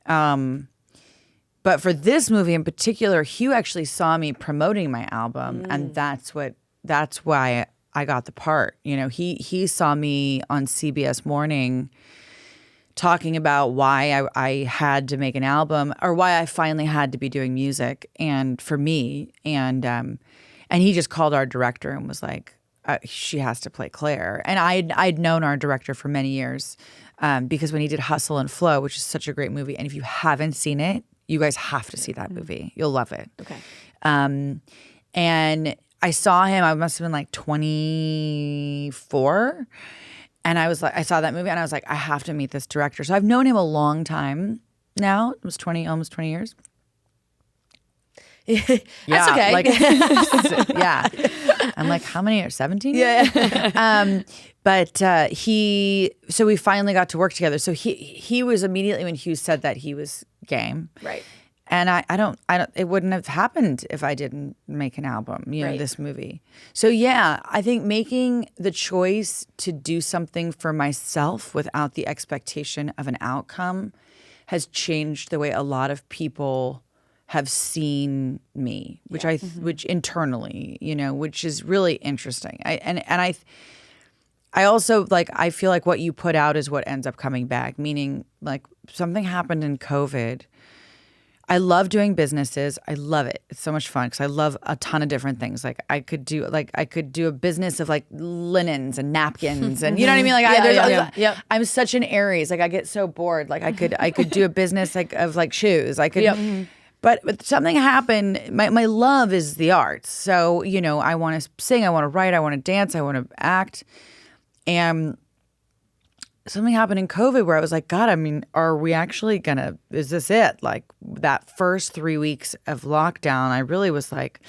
But for this movie in particular, Hugh actually saw me promoting my album, and that's why I got the part. You know, he saw me on CBS Morning talking about why I had to make an album, or why I finally had to be doing music, and for me, and he just called our director and was like, she has to play Claire. And I'd known our director for many years because when he did Hustle and Flow, which is such a great movie, and if you haven't seen it, you guys have to see that movie. You'll love it. Okay. And I saw him, I must have been like 24. And I was like, I saw that movie and I was like, I have to meet this director. So I've known him a long time now. It was almost 20 years. That's okay. Like, yeah. I'm like, how many years? 17? Yeah. But so we finally got to work together. So he was immediately, when Hugh said that, he was game. Right. And I don't, it wouldn't have happened if I didn't make an album, you know, this movie. So yeah, I think making the choice to do something for myself without the expectation of an outcome has changed the way a lot of people have seen me, which which internally, you know, which is really interesting. I also, like, I feel like what you put out is what ends up coming back, meaning like something happened in COVID. I love doing businesses. I love it. It's so much fun because I love a ton of different things. Like I could do a business of like linens and napkins and you know what I mean? Like I'm such an Aries. Like I get so bored. Like I could do a business like of like shoes. I could But something happened. My love is the arts. So, you know, I want to sing, I want to write, I want to dance, I want to act. And something happened in COVID where I was like, God, I mean, are we actually is this it? Like that first 3 weeks of lockdown, I really was like,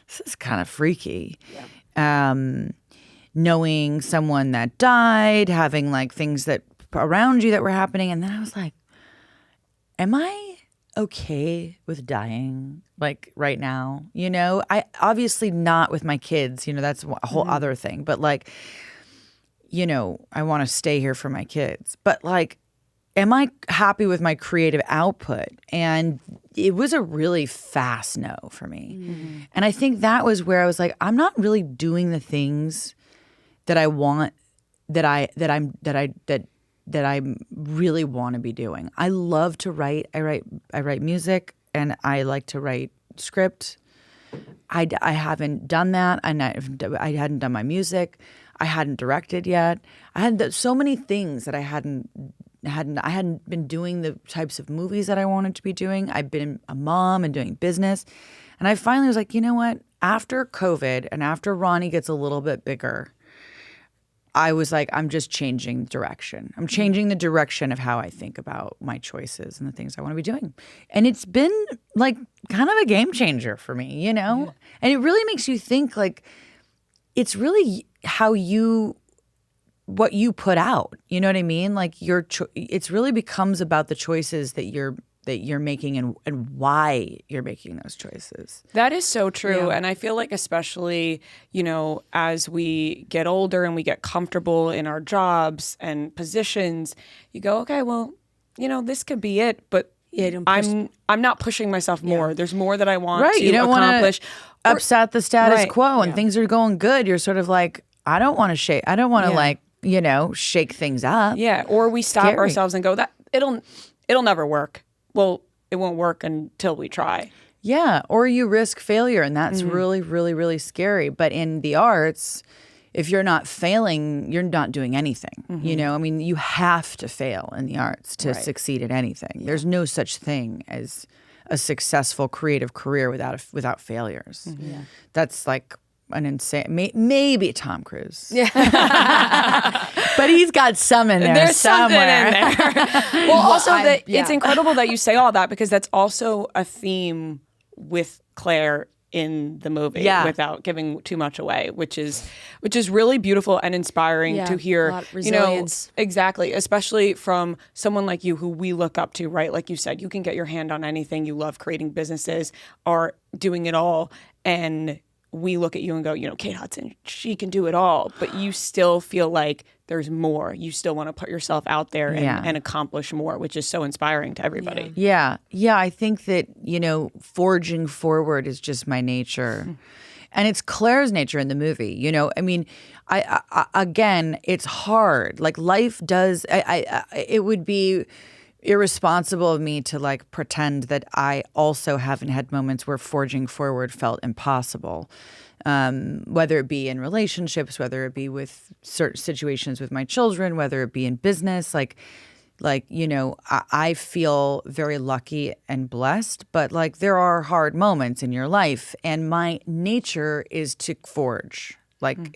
this is kind of freaky. Yeah. Knowing someone that died, having like things that around you that were happening. And then I was like, am I okay with dying like right now? You know, I obviously not with my kids, you know, that's a whole other thing. But like, you know, I want to stay here for my kids. But like, am I happy with my creative output? And it was a really fast no for me. Mm-hmm. And I think that was where I was like, I'm not really doing the things that I want, that I really want to be doing. I love to write. I write music, and I like to write script. I haven't done that, and I hadn't done my music. I hadn't directed yet. I had so many things that I hadn't been doing the types of movies that I wanted to be doing. I've been a mom and doing business. And I finally was like, you know what? After COVID and after Ronnie gets a little bit bigger, I was like, I'm just changing direction. I'm changing the direction of how I think about my choices and the things I want to be doing. And it's been like kind of a game changer for me, you know? Yeah. And it really makes you think like, it's really what you put out. You know what I mean? Like it's really becomes about the choices that you're making and why you're making those choices. That is so true. Yeah. And I feel like especially, you know, as we get older and we get comfortable in our jobs and positions, you go, okay, well, you know, this could be it, but I'm not pushing myself more. Yeah. There's more that I want to you don't accomplish. Upset the status quo and things are going good. You're sort of like, I don't want to shake. I don't want to like, you know, shake things up. Yeah. Or we stop ourselves and go, that it'll never work. Well, it won't work until we try. Yeah. Or you risk failure, and that's really, really, really scary. But in the arts, if you're not failing, you're not doing anything. You know, I mean, you have to fail in the arts to succeed at anything. There's no such thing as a successful creative career without failures. That's like an insane, maybe Tom Cruise. But he's got some in there. There's somewhere. something in there. Well, also, it's incredible that you say all that, because that's also a theme with Claire in the movie, without giving too much away, which is really beautiful and inspiring to hear. Resilience. Exactly, especially from someone like you who we look up to, right? Like you said, you can get your hand on anything. You love creating businesses or doing it all, and we look at you and go, Kate Hudson, she can do it all, but you still feel like there's more. You still want to put yourself out there and accomplish more, which is so inspiring to everybody. Yeah. I think that, forging forward is just my nature. And it's Claire's nature in the movie. I mean, I again, it's hard. Like life does, it would be irresponsible of me to like pretend that I also haven't had moments where forging forward felt impossible, whether it be in relationships, whether it be with certain situations with my children, whether it be in business. I feel very lucky and blessed, but like there are hard moments in your life, and my nature is to forge, I'm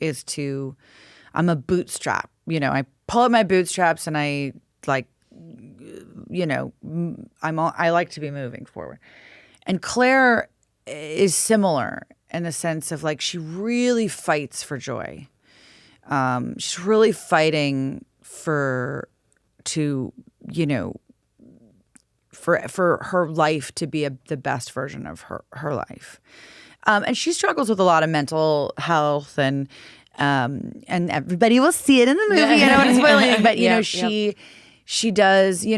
a bootstrap. I pull up my bootstraps and I like, I like to be moving forward. And Claire is similar in the sense of like she really fights for joy. She's really fighting for her life to be the best version of her life. And she struggles with a lot of mental health and everybody will see it in the movie. I don't want to spoil anything, but she does, it's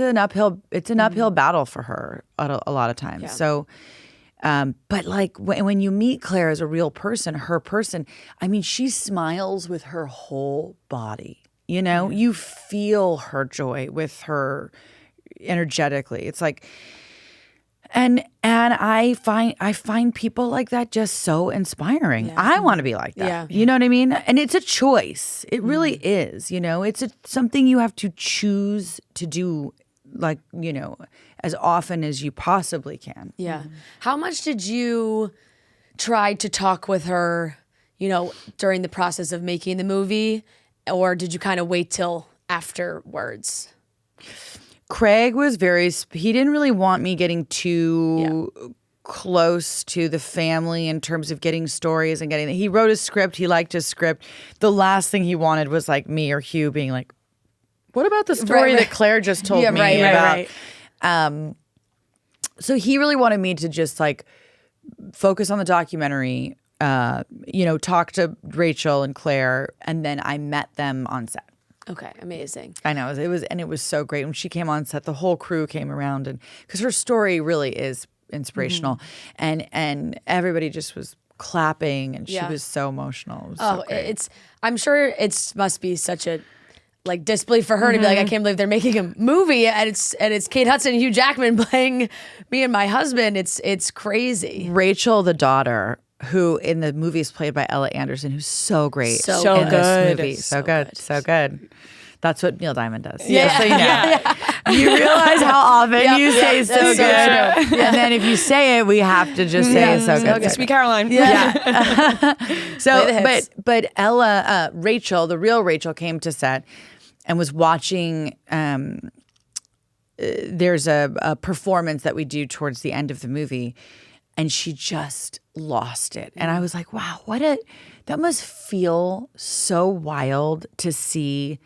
an uphill battle for her a lot of times. Yeah. So, but like when you meet Claire as a real person, I mean, she smiles with her whole body. You feel her joy with her energetically. It's like, and I find people like that just so inspiring. Yeah. I want to be like that. Yeah. You know what I mean? And it's a choice. It really is. It's something you have to choose to do, like, as often as you possibly can. Yeah. Mm-hmm. How much did you try to talk with her, during the process of making the movie, or did you kind of wait till afterwards? Craig was he didn't really want me getting too close to the family in terms of getting stories and he wrote a script. He liked his script. The last thing he wanted was like me or Hugh being like, what about the story that Claire just told me about? Right. So he really wanted me to just like focus on the documentary, talk to Rachel and Claire, and then I met them on set. Okay, amazing. I know it was so great when she came on set. The whole crew came around, and because her story really is inspirational, and everybody just was clapping, and she was so emotional. It was so great. I'm sure it must be such a like disbelief for her to be like, I can't believe they're making a movie, and it's Kate Hudson and Hugh Jackman playing me and my husband. It's crazy. Rachel, the daughter, who in the movie is played by Ella Anderson, who's so great. So in good. This movie. So good. That's what Neil Diamond does. Yeah. So you realize how often you say so good. And then if you say it, we have to just say so good. Sweet Caroline. Yeah. So, but Ella, Rachel, the real Rachel, came to set and was watching. There's a performance that we do towards the end of the movie, and she just lost it. And I was like, wow, that must feel so wild to see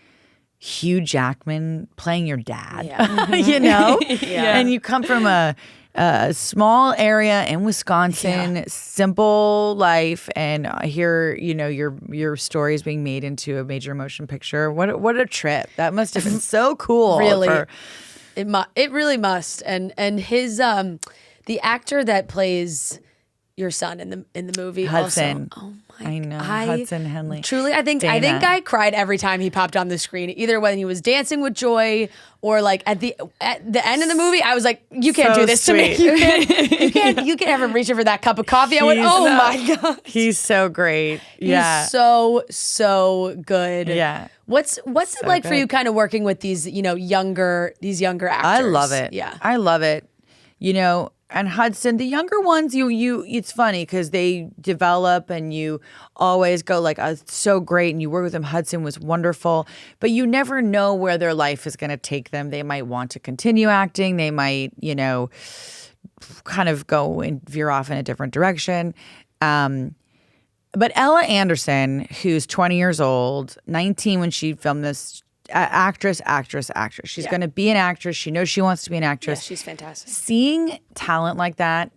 Hugh Jackman playing your dad, And you come from a small area in Wisconsin, simple life, and here, your story is being made into a major motion picture. What a trip. That must have been so cool. Really. It really must. And his, the actor that plays your son in the movie. Hudson. Also. Oh my! I know Hudson Henley. Truly, I think I cried every time he popped on the screen. Either when he was dancing with Joy, or like at the end of the movie, I was like, "You can't do this to me. You can't have him reaching for that cup of coffee." I went, "Oh my god, he's so great. Yeah, he's so good. Yeah." What's it like for you, kind of working with these younger actors? I love it. Yeah, I love it. And Hudson, the younger ones, it's funny because they develop and you always go like, oh, it's so great. And you work with them. Hudson was wonderful, but you never know where their life is going to take them. They might want to continue acting. They might, kind of go and veer off in a different direction. But Ella Anderson, who's 20 years old, 19 when she filmed this, actress. She's going to be an actress. She knows she wants to be an actress. Yeah, she's fantastic. Seeing talent like that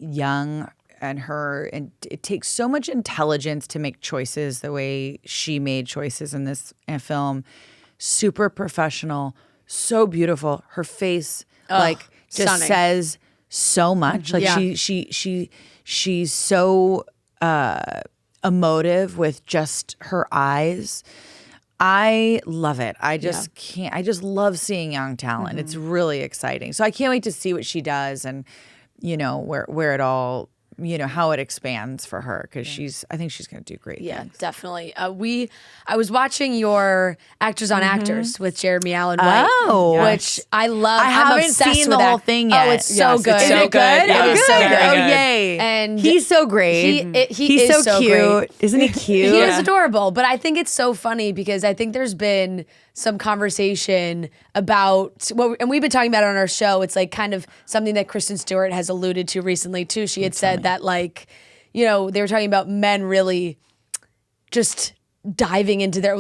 young, and it takes so much intelligence to make choices the way she made choices in this film. Super professional, so beautiful. Her face, just stunning. says so much. Like she's so emotive with just her eyes. I love it. I just can't. I just love seeing young talent. It's really exciting. So I can't wait to see what she does and, where it all, how it expands for her, because I think she's going to do great. Yeah, things. definitely. I was watching your Actors on Actors with Jeremy Allen White, which I love. I haven't seen the whole thing yet. Oh, it's so good. Is it good? Yeah. It is so good. Oh, yay! And he's so great. He's so cute. Great. Isn't he cute? He is adorable. But I think it's so funny because I think there's been some conversation about and we've been talking about it on our show. It's like kind of something that Kristen Stewart has alluded to recently too. She had said that they were talking about men really just diving into their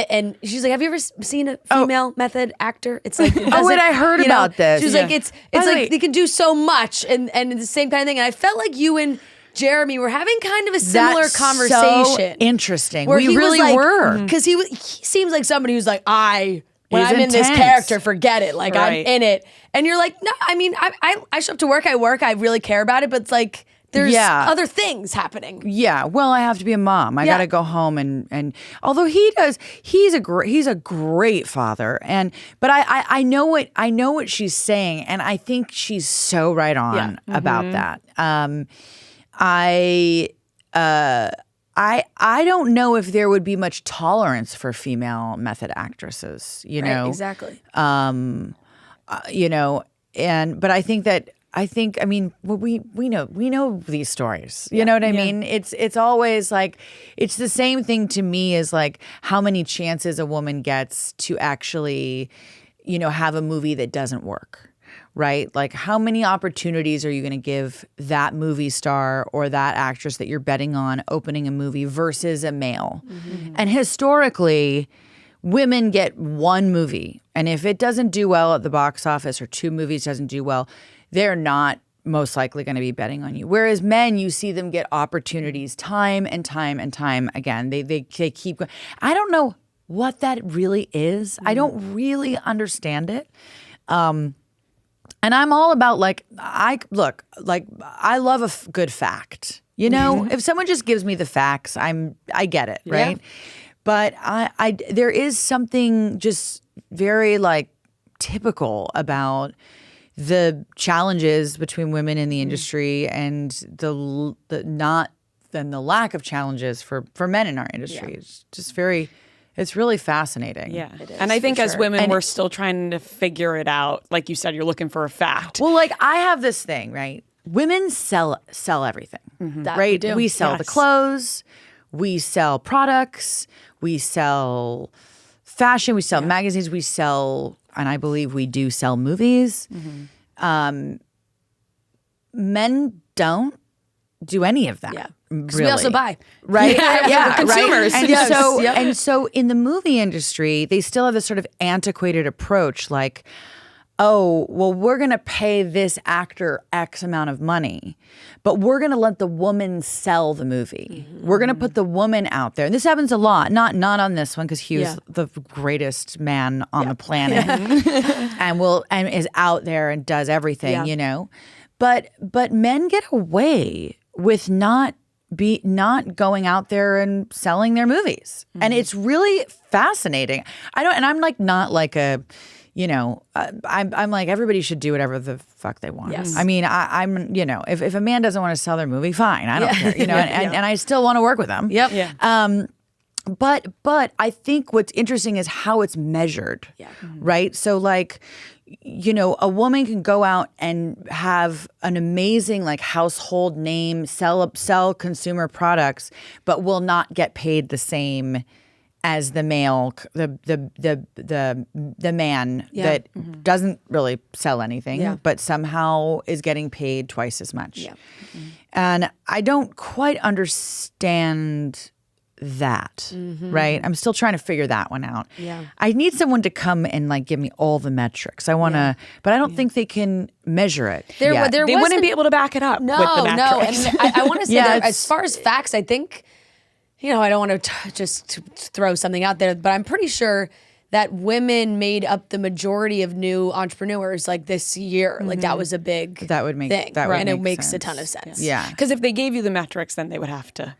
and she's like, have you ever seen a female method actor? It's like, I heard about this. She's like, it's like they can do so much and the same kind of thing. And I felt like you and Jeremy were having kind of a similar conversation. So interesting. We really were. Because he seems like somebody who's like, when I'm in this character, forget it. Like, I'm in it. And you're like, no, I mean, I show up to work, I work, I really care about it, but it's like, there's other things happening. Yeah. Well, I have to be a mom. I got to go home and although he's a great father. But I know what she's saying. And I think she's so right on about that. I don't know if there would be much tolerance for female method actresses, Right, exactly. But I mean, we know these stories. You know what I mean? It's always like, it's the same thing to me as like how many chances a woman gets to actually, have a movie that doesn't work. Right? Like, how many opportunities are you going to give that movie star or that actress that you're betting on opening a movie versus a male? Mm-hmm. And historically, women get one movie. And if it doesn't do well at the box office or two movies doesn't do well, they're not most likely going to be betting on you. Whereas men, you see them get opportunities time and time and time again. They keep going. I don't know what that really is. I don't really understand it. And I'm all about I love a good fact. If someone just gives me the facts, I get it, right? Yeah. But there is something just very typical about the challenges between women in the industry and the lack of challenges for men in our industry. Yeah. It's just it's really fascinating. Yeah. And I think as women, we're still trying to figure it out. Like you said, you're looking for a fact. Well, I have this thing, right? Women sell everything, right? We sell the clothes, we sell products, we sell fashion, we sell magazines, we sell, and I believe we do sell movies. Mm-hmm. Men don't do any of that. Yeah. Really. We also buy. Right? Yeah, consumers. Right? And so in the movie industry, they still have this sort of antiquated approach like, oh, well, we're going to pay this actor X amount of money, but we're going to let the woman sell the movie. Mm-hmm. We're going to put the woman out there. And this happens a lot, not on this one, because Hugh's the greatest man on the planet and is out there and does everything, But men get away with not going out there and selling their movies. And it's really fascinating. I'm like not like a, you know, I'm like, everybody should do whatever the fuck they want. Yes. I mean, I'm, you know, if a man doesn't want to sell their movie, fine. I don't care, you know, and I still want to work with them. Yep. Yeah. But I think what's interesting is how it's measured. Yeah. Right? So like, you know, a woman can go out and have an amazing like household name, sell consumer products, but will not get paid the same as the male, the man that doesn't really sell anything, but somehow is getting paid twice as much. Yeah. And I don't quite understand that, right? I'm still trying to figure that one out. Yeah. I need someone to come and like give me all the metrics. I want to, but I don't think they can measure it. There they wouldn't be able to back it up with the metrics. And I want to say that as far as facts, I think, you know, I don't want to just throw something out there, but I'm pretty sure that women made up the majority of new entrepreneurs like this year. Like that was a big That would make thing, that would and make it makes sense. a ton of sense. Yeah. Because if they gave you the metrics, then they would have to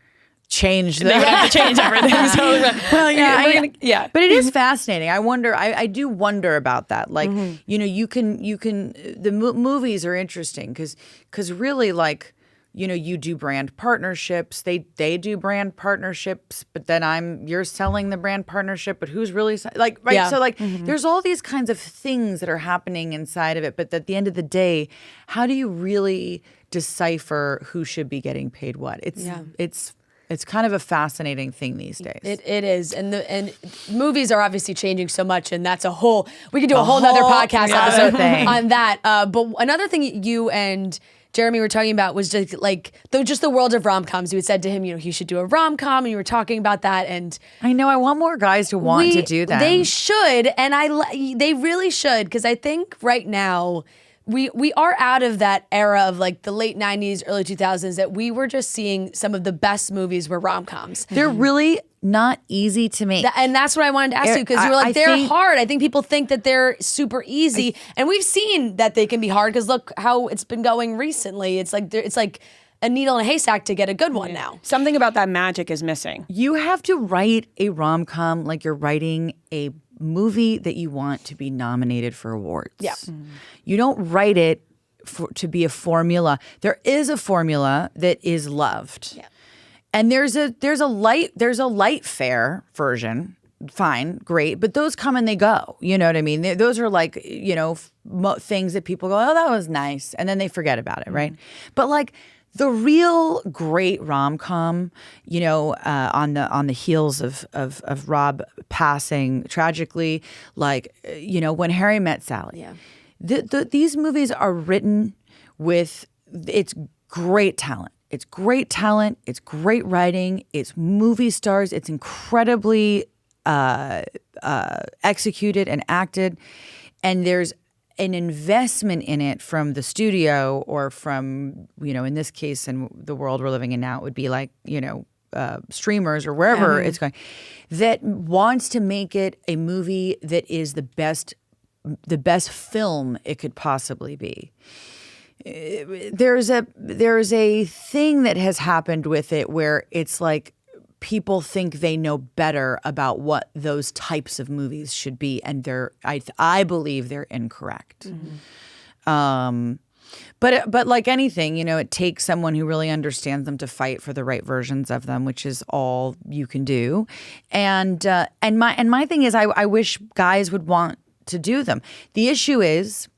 change they would have to change everything. So, Well, yeah. But it is fascinating. I wonder. I do wonder about that. Like, you know, you can. The movies are interesting because really, like, you know, you do brand partnerships. They do brand partnerships, but then you're selling the brand partnership. But who's really like right? Yeah. So like, there's all these kinds of things that are happening inside of it. But at the end of the day, how do you really decipher who should be getting paid what? It's kind of a fascinating thing these days. It is, and movies are obviously changing so much, and that's we could do a whole nother podcast episode on that. But another thing you and Jeremy were talking about was just like the world of rom-coms. You had said to him, you know, he should do a rom-com, and you were talking about that. And I know I want more guys to want to do that. They should, and they really should, because I think right now. We are out of that era of like the late 90s, early 2000s that we were just seeing some of the best movies were rom-coms. They're really not easy to make. And that's what I wanted to ask you, because you were like, they're hard. I think people think that they're super easy. And we've seen that they can be hard because look how it's been going recently. It's like a needle in a haystack to get a good one now. Something about that magic is missing. You have to write a rom-com like you're writing a movie that you want to be nominated for awards. Yeah. You don't write it to be a formula. There is a formula that is loved. Yeah. And there's a light fare version. Fine, great, but those come and they go. You know what I mean? Those are like, you know, things that people go, "Oh, that was nice," and then they forget about it, right? But like the real great rom-com, you know, on the heels of Rob passing tragically, like, you know, When Harry Met Sally. Yeah. These movies are written with it's great talent. It's great talent. It's great writing. It's movie stars. It's incredibly executed and acted, and there's an investment in it from the studio or from, you know, in this case, in the world we're living in now, it would be like, you know, streamers or wherever it's going, that wants to make it a movie that is the best film it could possibly be. There's a thing that has happened with it where it's like people think they know better about what those types of movies should be, and I believe they're incorrect. But like anything, you know, it takes someone who really understands them to fight for the right versions of them, which is all you can do. And my thing is, I wish guys would want to do them. The issue is,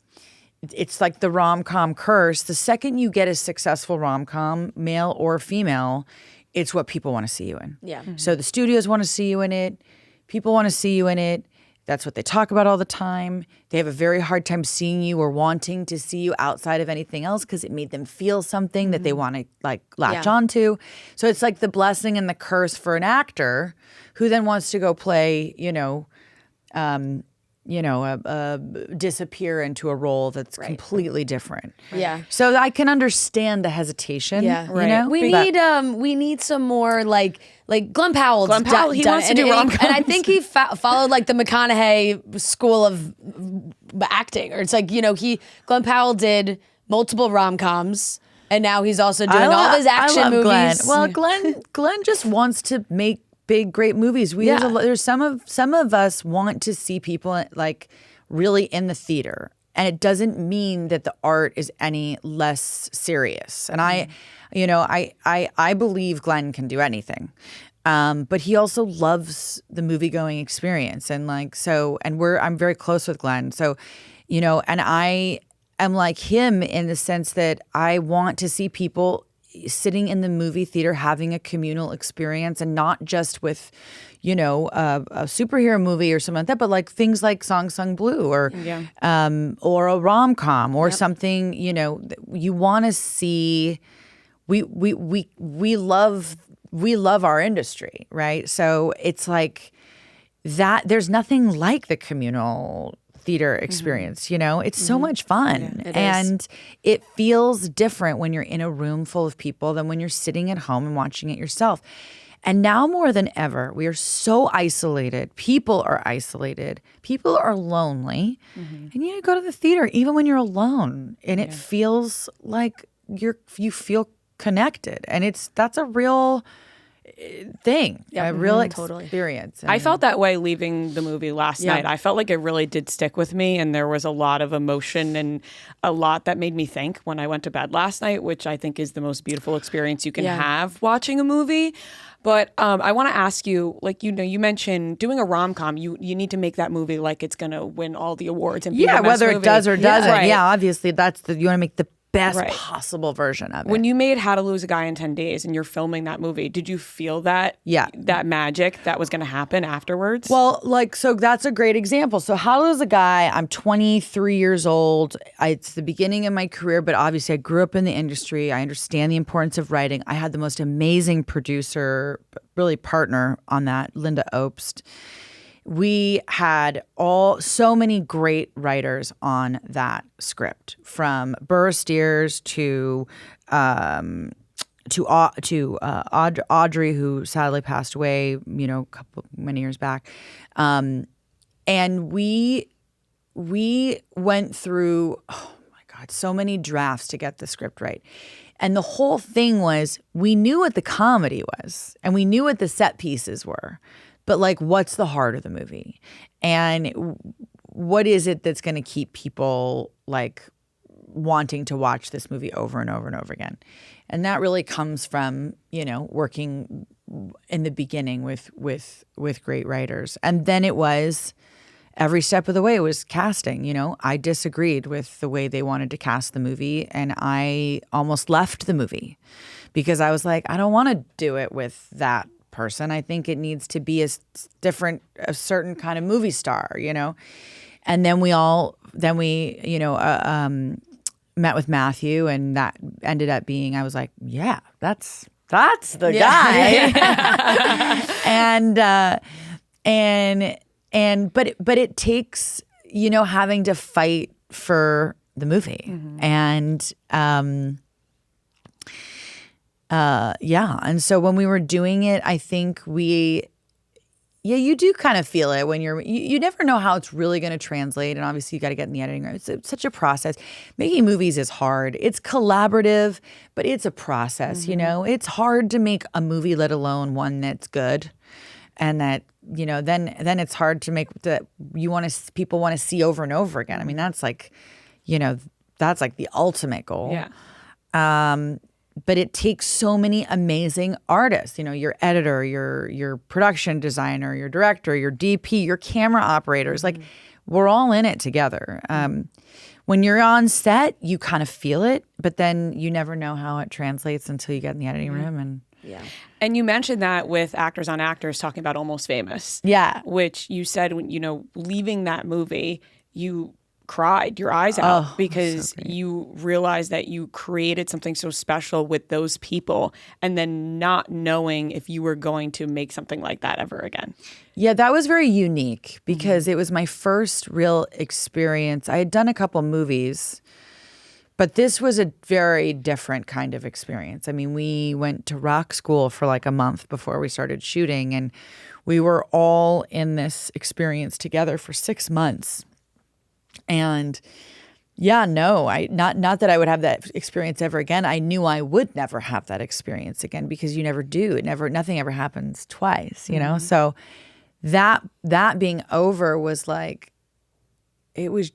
it's like the rom-com curse. The second you get a successful rom-com, male or female, it's what people want to see you in. Yeah. So the studios want to see you in it. People want to see you in it. That's what they talk about all the time. They have a very hard time seeing you or wanting to see you outside of anything else because it made them feel something that they want to like latch onto. So it's like the blessing and the curse for an actor who then wants to go play, disappear into a role that's completely different. Yeah. So I can understand the hesitation. Yeah. You know? We need some more like Glenn Powell. He wants to do rom-coms. And I think he followed like the McConaughey school of acting, or it's like, Glenn Powell did multiple rom-coms And now he's also doing all of his action movies. Glenn. Well, Glenn just wants to make big, great movies. There's some of us want to see people like really in the theater. And it doesn't mean that the art is any less serious. And I believe Glenn can do anything. But he also loves the movie-going experience. And I'm very close with Glenn. So, and I am like him in the sense that I want to see people sitting in the movie theater having a communal experience, and not just with, a superhero movie or something like that, but like things like Song Sung Blue or a rom-com or something, you want to see. We love our industry, right? So it's like that. There's nothing like the communal theater experience, it's so much fun. Yeah, and it feels different when you're in a room full of people than when you're sitting at home and watching it yourself. And now more than ever, we are so isolated. People are isolated. People are lonely. And you go to the theater even when you're alone, and it feels like you feel connected. And that's a real thing, a real experience. I felt that way leaving the movie last night. I felt like it really did stick with me, and there was a lot of emotion and a lot that made me think when I went to bed last night, which I think is the most beautiful experience you can have watching a movie. But I want to ask you, you mentioned doing a rom-com, you need to make that movie like it's going to win all the awards and be the best whether movie. It does or doesn't. Right. Yeah, obviously you want to make the best possible version of it. When you made How to Lose a Guy in 10 Days and you're filming that movie, did you feel that that magic that was going to happen afterwards? Well, so that's a great example. So How to Lose a Guy, I'm 23 years old. It's the beginning of my career, but obviously I grew up in the industry. I understand the importance of writing. I had the most amazing producer, really partner on that, Linda Obst. We had so many great writers on that script, from Burr Steers to Audrey, who sadly passed away, many years back, and we went through so many drafts to get the script right. And the whole thing was, we knew what the comedy was and we knew what the set pieces were. But what's the heart of the movie? And what is it that's going to keep people wanting to watch this movie over and over and over again? And that really comes from, working in the beginning with great writers. And then it was every step of the way was casting. I disagreed with the way they wanted to cast the movie, and I almost left the movie because I was like, I don't want to do it with that person. I think it needs to be a certain kind of movie star, And then we met with Matthew, and that ended up being, I was like, yeah, that's the guy. But it takes, having to fight for the movie. And and so when we were doing it, I think you do kind of feel it when you never know how it's really going to translate. And obviously you got to get in the editing room. It's such a process. Making movies is hard. It's collaborative, but it's a process, It's hard to make a movie, let alone one that's good. And that, then it's hard to make that people want to see over and over again. I mean, that's that's the ultimate goal. Yeah. But it takes so many amazing artists, your editor, your production designer, your director, your DP, your camera operators. We're all in it together. When you're on set, you kind of feel it, but then you never know how it translates until you get in the editing room. And you mentioned that with Actors on Actors talking about Almost Famous. Yeah. Which you said, when, leaving that movie, you cried your eyes out because you realized that you created something so special with those people, and then not knowing if you were going to make something like that ever again. Yeah, that was very unique because it was my first real experience. I had done a couple movies, but this was a very different kind of experience. I mean, we went to rock school for a month before we started shooting, and we were all in this experience together for 6 months. And, Yeah, no, not that I would have that experience ever again. I knew I would never have that experience again because you never do. Nothing ever happens twice, you know? So that being over was like, it was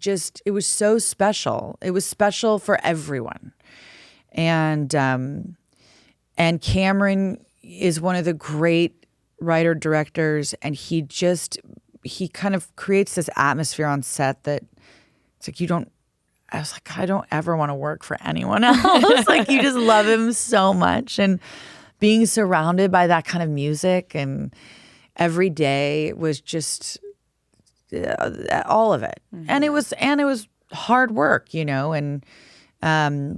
so special. It was special for everyone. And Cameron is one of the great writer directors, and he kind of creates this atmosphere on set that it's like I was like, I don't ever want to work for anyone else. Like, you just love him so much. And being surrounded by that kind of music and every day was just all of it. And it was hard work, you know, and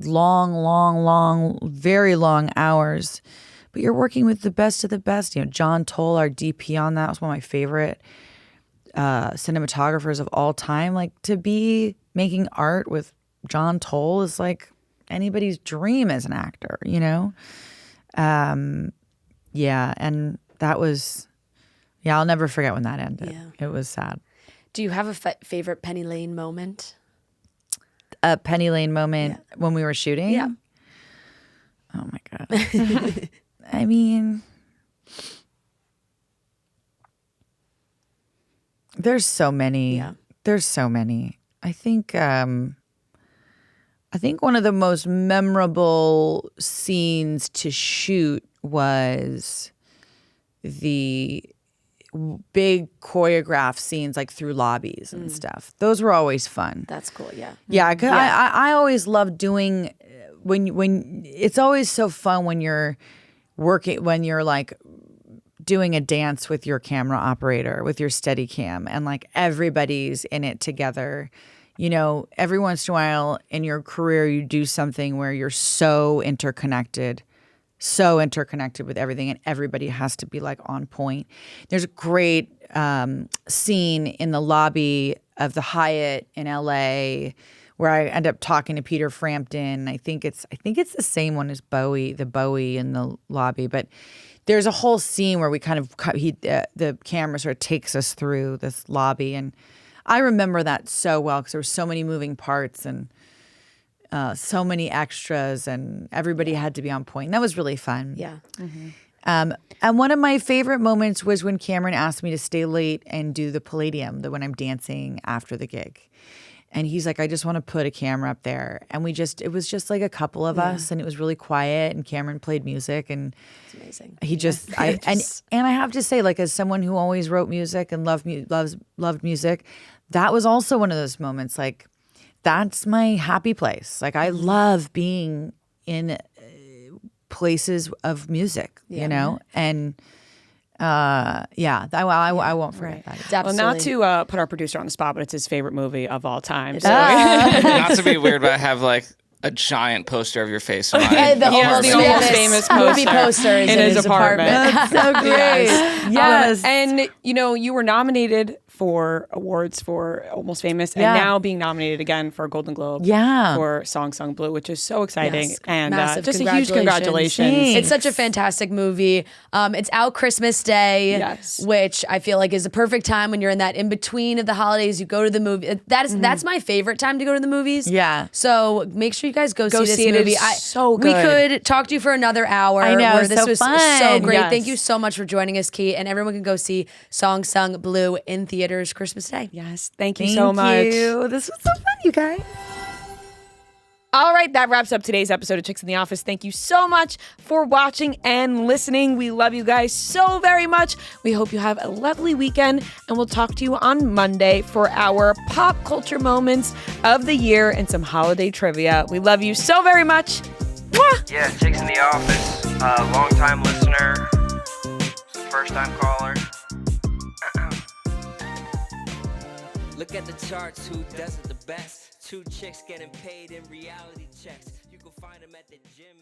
long, very long hours. But you're working with the best of the best. You know, John Toll, our DP on that, was one of my favorite cinematographers of all time. Like, to be making art with John Toll is like anybody's dream as an actor, you know? Yeah, and that was, I'll never forget when that ended. Yeah. It was sad. Do you have a favorite Penny Lane moment? A Penny Lane moment when we were shooting? Yeah. Oh my God. I mean, there's so many. Yeah. There's so many. I think one of the most memorable scenes to shoot was the big choreographed scenes, like through lobbies and stuff. Those were always fun. That's cool. Yeah. Yeah. Cause I always love doing when it's always so fun when you're like doing a dance with your camera operator, with your Steadicam, and like everybody's in it together. You know, every once in a while in your career, you do something where you're so interconnected with everything, and everybody has to be like on point. There's a great scene in the lobby of the Hyatt in LA where I end up talking to Peter Frampton. I think it's the same one as the Bowie in the lobby, but there's a whole scene where we kind of the camera sort of takes us through this lobby, and I remember that so well because there were so many moving parts and so many extras, and everybody had to be on point. And that was really fun. Yeah. Mm-hmm. And one of my favorite moments was when Cameron asked me to stay late and do the Palladium, when I'm dancing after the gig. And he's like, I just want to put a camera up there. And it was just like a couple of us, and it was really quiet, and Cameron played music, and it's amazing. He and I have to say, like, as someone who always wrote music and loved music, that was also one of those moments, like, that's my happy place. Like, I love being in places of music, you know? And I won't forget that. Well, not to put our producer on the spot, but it's his favorite movie of all time. So. Not to be weird, but I have like a giant poster of your face in my the almost famous movie poster in his apartment. That's so great. Yes. And you know, you were nominated for awards for Almost Famous, and now being nominated again for a Golden Globe for Song Sung Blue, which is so exciting. Yes. And just a huge congratulations. Thanks. It's such a fantastic movie. It's out Christmas Day, which I feel like is a perfect time when you're in that in between of the holidays. You go to the movie. That's my favorite time to go to the movies. Yeah. So make sure you guys go see this movie. It's so good. We could talk to you for another hour. I know. This was fun. so great. Yes. Thank you so much for joining us, Kate. And everyone can go see Song Sung Blue in theaters Christmas Day. Yes. Thank you so much. This was so fun, you guys. All right, that wraps up today's episode of Chicks in the Office. Thank you so much for watching and listening. We love you guys so very much. We hope you have a lovely weekend, and we'll talk to you on Monday for our pop culture moments of the year and some holiday trivia. We love you so very much. Mwah! Yeah, Chicks in the Office, long-time listener, first-time caller. Look at the charts, who does it the best? 2 chicks getting paid in reality checks. You can find them at the gym.